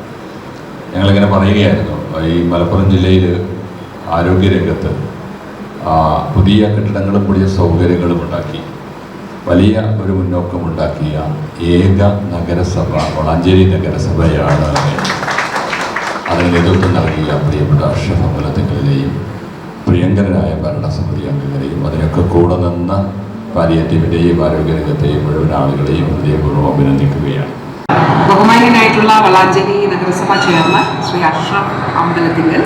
ഞങ്ങളിങ്ങനെ പറയുകയായിരുന്നു, ഈ മലപ്പുറം ജില്ലയിൽ ആരോഗ്യരംഗത്ത് പുതിയ കെട്ടിടങ്ങളും പുതിയ സൗകര്യങ്ങളും ഉണ്ടാക്കി വലിയ ഒരു മുന്നോക്കമുണ്ടാക്കിയ ഏക നഗരസഭ വളാഞ്ചേരി നഗരസഭയാണ്. അതിന് നേതൃത്വം നൽകിയ പ്രിയപ്പെട്ട അഷ്റഫ് അമ്പലത്തിങ്കലിനെയും പ്രിയങ്കരനായ ഭരണസമിതി അംഗങ്ങളെയും അതിനൊക്കെ കൂടെ നിന്ന പാലിയേറ്റീവിൻ്റെയും ആരോഗ്യരംഗത്തെയും മുഴുവൻ ആളുകളെയും ഹൃദയപൂർവ്വം അഭിനന്ദിക്കുകയാണ്. ബഹുമാന്യനായിട്ടുള്ള വളാഞ്ചേരി നഗരസഭ chairman Shri Ashraf Ambalathingal,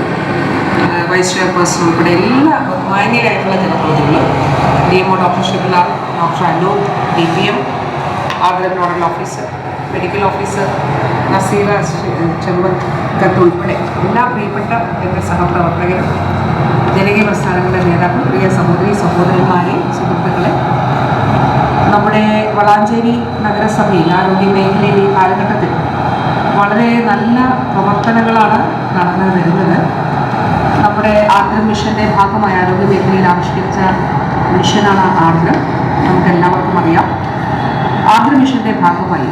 vice chairperson ഉൾപ്പെടെ എല്ലാ ബഹുമാന്യരായിട്ടുള്ള ജനപ്രതിനിധികളും, DMO doctor Shibila, doctor Anoop, DPM, Ardram nodal officer, medical officer Nazeera Chembath ഉൾപ്പെടെ എല്ലാ പ്രിയപ്പെട്ട എൻ്റെ സഹപ്രവർത്തകരും, ജനകീയ പ്രസ്ഥാനങ്ങളുടെ നേതാക്കൾ, പ്രിയ സഹോദരി സഹോദരന്മാരെ, സുഹൃത്തുക്കളെ, നമ്മുടെ വളാഞ്ചേരി നഗരസഭയിൽ ആരോഗ്യ മേഖലയിൽ ഈ കാലഘട്ടത്തിൽ വളരെ നല്ല പ്രവർത്തനങ്ങളാണ് നടന്നു വരുന്നത്. നമ്മുടെ ആർദ്രം മിഷൻ്റെ ഭാഗമായി ആരോഗ്യ മേഖലയിൽ ആവിഷ്കരിച്ച മിഷനാണ് ആർദ്രം. നമുക്കെല്ലാവർക്കും അറിയാം. ആർദ്രം മിഷൻ്റെ ഭാഗമായി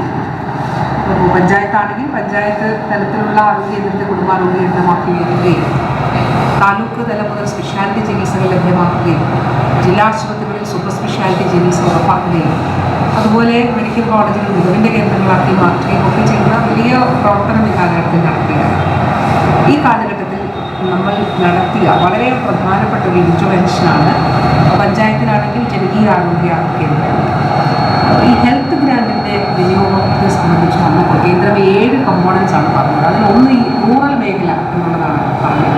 ഇപ്പോൾ പഞ്ചായത്താണെങ്കിൽ പഞ്ചായത്ത് തലത്തിലുള്ള ആരോഗ്യ കേന്ദ്രത്തെ കുടുംബാരോഗ്യ കേന്ദ്രമാക്കുകയും താലൂക്ക് തലം മുതൽ സ്പെഷ്യാലിറ്റി ചികിത്സകൾ ലഭ്യമാക്കുകയും ജില്ലാ ആശുപത്രികളിൽ സൂപ്പർ സ്പെഷ്യാലിറ്റി ചികിത്സ ഉറപ്പാക്കുകയും അതുപോലെ മെഡിക്കൽ കോളേജുകൾ മികവിൻ്റെ കേന്ദ്രങ്ങളാക്കി മാറ്റുകയും ഒക്കെ ചെയ്യുന്ന വലിയ പ്രവർത്തനം ഈ കാലഘട്ടത്തിൽ നടത്തുകയാണ്. ഈ കാലഘട്ടത്തിൽ നമ്മൾ നടത്തിയ വളരെ പ്രധാനപ്പെട്ട ഒരു ഇൻ്റർവെൻഷനാണ് പഞ്ചായത്തിലാണെങ്കിൽ ജനകീയ ആരോഗ്യ കേന്ദ്രം. ഈ ഹെൽത്ത് ഗ്രാൻഡിൻ്റെ വിനിയോഗത്തെ സംബന്ധിച്ച് വന്നപ്പോൾ കേന്ദ്രം 7 കമ്പോണൻസ് ആണ് പറഞ്ഞത്. അതിലൊന്ന് ഈ റൂറൽ മേഖല എന്നുള്ളതാണ് പറഞ്ഞത്.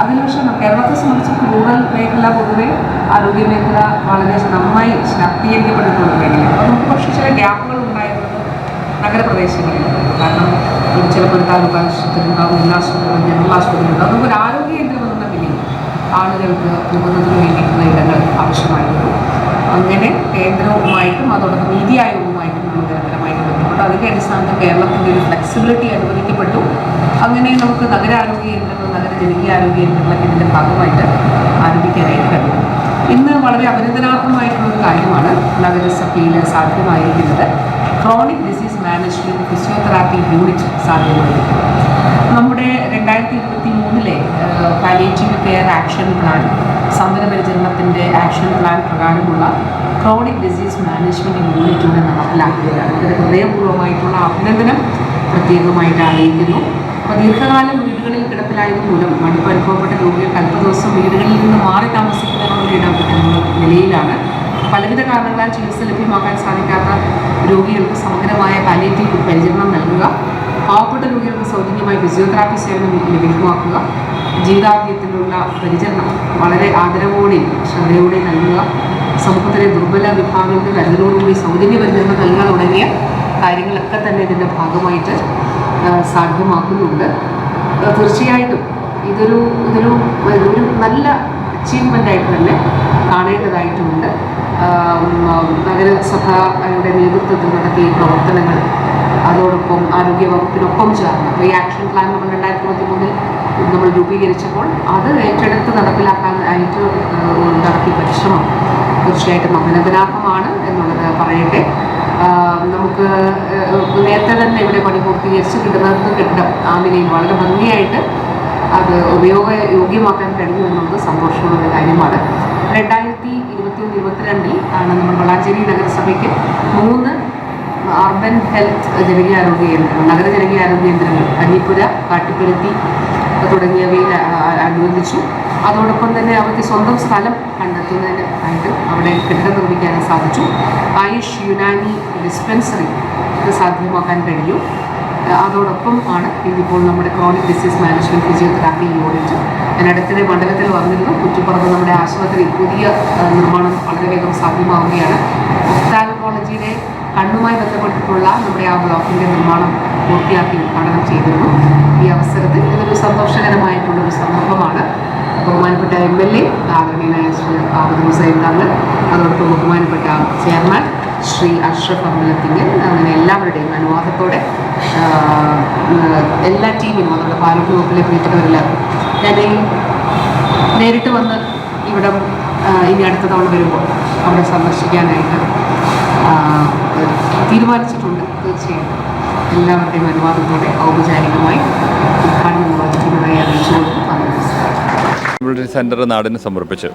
അതിൽ പക്ഷേ കേരളത്തെ സംബന്ധിച്ച് റൂറൽ മേഖല പൊതുവെ ആരോഗ്യ മേഖല വളരെ നന്നായി ശാക്തീകരിക്കപ്പെട്ടിട്ടുള്ള മേഖല. അപ്പോൾ നമുക്ക് പക്ഷേ ചില ഗ്യാപ്പുകൾ ഉണ്ടായിരുന്നത് നഗരപ്രദേശങ്ങളിലുണ്ട്. കാരണം ചിലപ്പോൾ ഒരു താലൂക്ക് ആശുപത്രി ഉണ്ടാകും, ജില്ലാ ആശുപത്രി, ജനറൽ ആശുപത്രി ഉണ്ടാകും. നമുക്കൊരു ആരോഗ്യ കേന്ദ്രം എന്ന നിലയിൽ ആളുകൾക്ക് പോകുന്നതിന് വേണ്ടിയിട്ടുള്ള ഇടങ്ങൾ ആവശ്യമായിരുന്നു. അങ്ങനെ കേന്ദ്രവുമായിട്ടും അതോടൊപ്പം നീതി ആയോഗവുമായിട്ടും നമ്മൾ നിരന്തരമായിട്ട് ബന്ധപ്പെട്ടു. അതിൻ്റെ അടിസ്ഥാനത്തിൽ കേരളത്തിൻ്റെ ഒരു ഫ്ലെക്സിബിലിറ്റി അനുവദിക്കപ്പെട്ടു. അങ്ങനെ നമുക്ക് നഗരാരോഗ്യ കേന്ദ്രങ്ങൾ, നഗര ജനകീയ ആരോഗ്യ കേന്ദ്രങ്ങളൊക്കെ ഇതിൻ്റെ ഭാഗമായിട്ട് ആരംഭിക്കാനായിട്ട് കഴിയും. ഇന്ന് വളരെ അഭിനന്ദനാർഹമായിട്ടുള്ളൊരു കാര്യമാണ് നഗരസഭയിൽ സാധ്യമായിരിക്കുന്നത്. Chronic disease management physiotherapy unit സാധ്യമായിരിക്കും. നമ്മുടെ 2023 പാലിയേറ്റീവ് കെയർ ആക്ഷൻ പ്ലാൻ, സന്തുലപരിചരണത്തിൻ്റെ ആക്ഷൻ പ്ലാൻ പ്രകാരമുള്ള ക്രോണിക് ഡിസീസ് മാനേജ്മെൻറ്റ് യൂണിറ്റിലൂടെ നടപ്പിലാക്കുകയാണ്. ഇതിന് ഹൃദയപൂർവ്വമായിട്ടുള്ള അഭിനന്ദനം പ്രത്യേകമായിട്ട് അറിയിക്കുന്നു. അപ്പോൾ ദീർഘകാലം വീടുകളിൽ കിടപ്പിലായത് മൂലം മടുപ്പ് അനുഭവപ്പെട്ട രോഗികൾക്ക് അല്പ ദിവസം വീടുകളിൽ നിന്ന് മാറി താമസിക്കുന്നതിനുള്ള നിലയിലാണ്. പലവിധ കാരണങ്ങളാൽ ചികിത്സ ലഭ്യമാക്കാൻ സാധിക്കാത്ത രോഗികൾക്ക് സമഗ്രമായ പാലിയേറ്റീവ് പരിചരണം നൽകുക, പാവപ്പെട്ട രോഗികൾക്ക് സൗജന്യമായി ഫിസിയോതെറാപ്പി സേവനം ലഭ്യമാക്കുക, ജീവിതാന്ത്യത്തിലുള്ള പരിചരണം വളരെ ആദരവോടെയും ശ്രദ്ധയോടെയും നൽകുക, സമൂഹത്തിലെ ദുർബല വിഭാഗങ്ങൾക്ക് കരുതലോടുകൂടി സൗജന്യ പരിചരണം നൽകുക തുടങ്ങിയ കാര്യങ്ങളൊക്കെ തന്നെ ഇതിൻ്റെ ഭാഗമായിട്ട് സാധ്യമാക്കുന്നുണ്ട്. തീർച്ചയായിട്ടും ഇതൊരു നല്ല അച്ചീവ്മെൻ്റായിട്ട് തന്നെ കാണേണ്ടതായിട്ടുമുണ്ട്. നഗരസഭയുടെ നേതൃത്വത്തിൽ നടത്തിയ പ്രവർത്തനങ്ങൾ അതോടൊപ്പം ആരോഗ്യവകുപ്പിനൊപ്പം ചേർന്ന് ഈ ആക്ഷൻ പ്ലാൻ നമ്മൾ 2023 നമ്മൾ രൂപീകരിച്ചപ്പോൾ അത് ഏറ്റെടുത്ത് നടപ്പിലാക്കാനായിട്ട് നടത്തിയ പരിശ്രമം തീർച്ചയായിട്ടും അഭിനന്ദനാർഹമാണ് എന്നുള്ളത് പറയട്ടെ. നമുക്ക് നേരത്തെ തന്നെ ഇവിടെ പണി പൂർത്തീകരിച്ച് കെട്ടിടം ആ നിലയിൽ വളരെ ഭംഗിയായിട്ട് അത് ഉപയോഗയോഗ്യമാക്കാൻ കഴിഞ്ഞു എന്നുള്ളത് സന്തോഷമുള്ള കാര്യമാണ്. 2021-22 ആണ് നമ്മൾ വളാഞ്ചേരി നഗരസഭയ്ക്ക് 3 അർബൻ ഹെൽത്ത് ജനകീയ ആരോഗ്യ കേന്ദ്രങ്ങൾ, നഗര ജനകീയ ആരോഗ്യ കേന്ദ്രങ്ങൾ കന്നിപ്പുര, കാട്ടിപ്പരുത്തി തുടങ്ങിയവയിൽ അനുവദിച്ചു. അതോടൊപ്പം തന്നെ അവർക്ക് സ്വന്തം സ്ഥലം കണ്ടെത്തുന്നതിന് ആയിട്ട് അവിടെ കെട്ടിടം നിർമ്മിക്കാനും സാധിച്ചു. ആയുഷ് യുനാനി ഡിസ്പെൻസറി ഇത് സാധ്യമാക്കാൻ കഴിഞ്ഞു. അതോടൊപ്പം ആണ് ഇതിപ്പോൾ നമ്മുടെ chronic disease management physiotherapy unit. ഞാൻ അടുത്തിടെ മണ്ഡലത്തിൽ വന്നിരുന്നു. കുറ്റിപ്പുറത്ത് നമ്മുടെ ആശുപത്രി പുതിയ നിർമ്മാണം വളരെ വേഗം സാധ്യമാവുകയാണ്. ഒഫ്താൽമോളജിയുടെ കണ്ണുമായി ബന്ധപ്പെട്ടിട്ടുള്ള നമ്മുടെ ആ ബ്ലോക്കിൻ്റെ നിർമ്മാണം പൂർത്തിയാക്കി ഉദ്ഘാടനം ചെയ്തിരുന്നു. ഈ അവസരത്തിൽ ഇതൊരു സന്തോഷകരമായിട്ടുള്ളൊരു സന്ദർഭമാണ്. ബഹുമാനപ്പെട്ട MLA ആദരണീയനായ ശ്രീ ആബദ് ഹുസൈൻ തങ്ങൾ, അതോടൊപ്പം ബഹുമാനപ്പെട്ട ചെയർമാൻ ശ്രീ അഷ്റഫ് അമ്പലത്തിങ്കൽ, അങ്ങനെ എല്ലാവരുടെയും അനുവാദത്തോടെ എല്ലാ ടീമിനും, അതുകൊണ്ട് ആരോഗ്യ വകുപ്പിലെ പ്രിയപ്പെട്ടവരെല്ലാവരും ഞാൻ നേരിട്ട് വന്ന് ഇവിടെ ഇനി അടുത്ത തവണ വരുമ്പോൾ അവിടെ സന്ദർശിക്കാനായിട്ട് തീരുമാനിച്ചിട്ടുണ്ട്. തീർച്ചയായും എല്ലാവരുടെയും അനുവാദത്തോടെ ഔപചാരികമായി ഉദ്ഘാടനം നിർവഹിക്കുന്നതായി അറിയിച്ചുകൊണ്ട് കമ്മ്യൂണിറ്റി സെൻറ്റർ നാടിന് സമർപ്പിച്ച്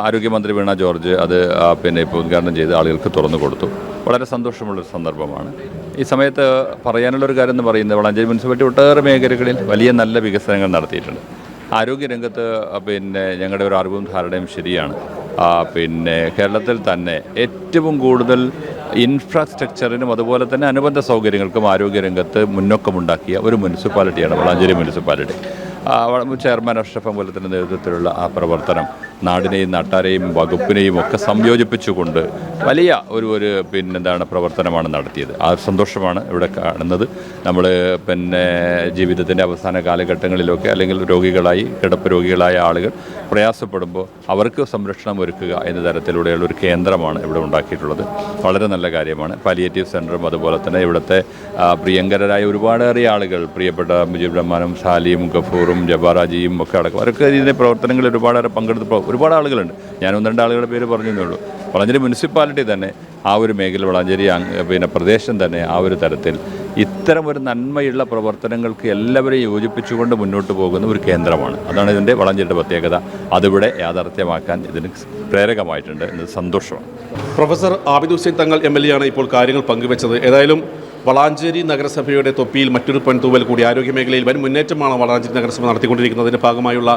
ആരോഗ്യമന്ത്രി വീണ ജോർജ് അത് ഇപ്പോൾ ഉദ്ഘാടനം ചെയ്ത് ആളുകൾക്ക് തുറന്നു കൊടുത്തു. വളരെ സന്തോഷമുള്ളൊരു സന്ദർഭമാണ്. ഈ സമയത്ത് പറയാനുള്ളൊരു കാര്യം എന്ന് പറയുന്നത് വളാഞ്ചേരി മുനിസിപ്പാലിറ്റി ഒട്ടേറെ മേഖലകളിൽ വലിയ നല്ല വികസനങ്ങൾ നടത്തിയിട്ടുണ്ട്. ആരോഗ്യരംഗത്ത് ഞങ്ങളുടെ ഒരു അറിവും ധാരണയും ശരിയാണ്. കേരളത്തിൽ തന്നെ ഏറ്റവും കൂടുതൽ ഇൻഫ്രാസ്ട്രക്ചറിനും അതുപോലെ തന്നെ അനുബന്ധ സൗകര്യങ്ങൾക്കും ആരോഗ്യരംഗത്ത് മുന്നോക്കമുണ്ടാക്കിയ ഒരു മുനിസിപ്പാലിറ്റിയാണ് വളാഞ്ചേരി മുനിസിപ്പാലിറ്റി. ചെയർമാൻ അഷ്റഫ് അമ്പലത്തിൻ്റെ നേതൃത്വത്തിലുള്ള ആ പ്രവർത്തനം നാടിനെയും നാട്ടാരെയും വകുപ്പിനെയും ഒക്കെ സംയോജിപ്പിച്ചുകൊണ്ട് വലിയ ഒരു പ്രവർത്തനമാണ് നടത്തിയത്. ആ സന്തോഷമാണ് ഇവിടെ കാണുന്നത്. നമ്മൾ ജീവിതത്തിൻ്റെ അവസാന കാലഘട്ടങ്ങളിലൊക്കെ അല്ലെങ്കിൽ കിടപ്പ് രോഗികളായ ആളുകൾ പ്രയാസപ്പെടുമ്പോൾ അവർക്ക് സംരക്ഷണം ഒരുക്കുക എന്ന തരത്തിലൂടെയുള്ള ഒരു കേന്ദ്രമാണ് ഇവിടെ ഉണ്ടാക്കിയിട്ടുള്ളത്. വളരെ നല്ല കാര്യമാണ്. പാലിയേറ്റീവ് സെൻ്ററും അതുപോലെ തന്നെ ഇവിടുത്തെ പ്രിയങ്കരായ ഒരുപാടേറെ ആളുകൾ, പ്രിയപ്പെട്ട മുജീബ് റഹ്മാനും സാലിയും ഗഫൂറും ജബാറാജിയും ഒക്കെ അടക്കം അവരൊക്കെ ഇതിൻ്റെ പ്രവർത്തനങ്ങളിൽ ഒരുപാടേറെ പങ്കെടുത്ത ഒരുപാട് ആളുകളുണ്ട്. ഞാൻ 1-2 ആളുകളുടെ പേര് പറഞ്ഞതേ ഉള്ളൂ. വളാഞ്ചേരി മുനിസിപ്പാലിറ്റി തന്നെ ആ ഒരു മേഖല, വളാഞ്ചേരി പ്രദേശം തന്നെ ആ ഒരു തരത്തിൽ ഇത്തരം ഒരു നന്മയുള്ള പ്രവർത്തനങ്ങൾക്ക് എല്ലാവരെയും യോജിപ്പിച്ചുകൊണ്ട് മുന്നോട്ട് പോകുന്ന ഒരു കേന്ദ്രമാണ്. അതാണ് ഇതിൻ്റെ വളാഞ്ചേരിയുടെ പ്രത്യേകത. അതിവിടെ യാഥാർത്ഥ്യമാക്കാൻ ഇതിന് പ്രേരകമായിട്ടുണ്ട് എന്നത് സന്തോഷമാണ്. പ്രൊഫസർ ആബിദ് ഹുസൈൻ തങ്ങൾ MLA ആണ് ഇപ്പോൾ കാര്യങ്ങൾ പങ്കുവച്ചത്. ഏതായാലും വളാഞ്ചേരി നഗരസഭയുടെ തൊപ്പിയിൽ മറ്റൊരു പൊൻതൂവൽ കൂടി. ആരോഗ്യമേഖലയിൽ വൻ മുന്നേറ്റമാണ് വളാഞ്ചേരി നഗരസഭ നടത്തിക്കൊണ്ടിരിക്കുന്നതിൻ്റെ ഭാഗമായുള്ള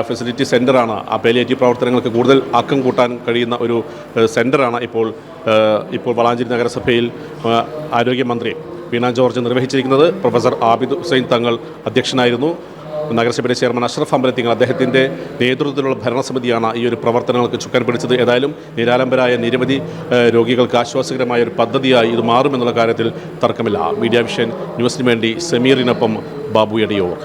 ഫെസിലിറ്റി സെൻ്ററാണ്. ആ പാലിയേറ്റീവ് പ്രവർത്തനങ്ങൾക്ക് കൂടുതൽ ആക്കം കൂട്ടാൻ കഴിയുന്ന ഒരു സെൻ്ററാണ് ഇപ്പോൾ വളാഞ്ചേരി നഗരസഭയിൽ ആരോഗ്യമന്ത്രി വീണ ജോർജ് നിർവഹിച്ചിരിക്കുന്നത്. പ്രൊഫസർ ആബിദ് ഹുസൈൻ തങ്ങൾ അധ്യക്ഷനായിരുന്നു. നഗരസഭയുടെ ചെയർമാൻ അഷ്റഫ് അമ്പലത്തിങ്ങൽ, അദ്ദേഹത്തിൻ്റെ നേതൃത്വത്തിലുള്ള ഭരണസമിതിയാണ് ഈ ഒരു പ്രവർത്തനങ്ങൾക്ക് ചുക്കാൻ പിടിച്ചത്. ഏതായാലും നിരാലംബരായ നിരവധി രോഗികൾക്ക് ആശ്വാസകരമായ ഒരു പദ്ധതിയായി ഇത് മാറുമെന്നുള്ള കാര്യത്തിൽ തർക്കമില്ല. മീഡിയ വിഷൻ ന്യൂസിന് വേണ്ടി സമീറിനൊപ്പം ബാബു എടിയോർ.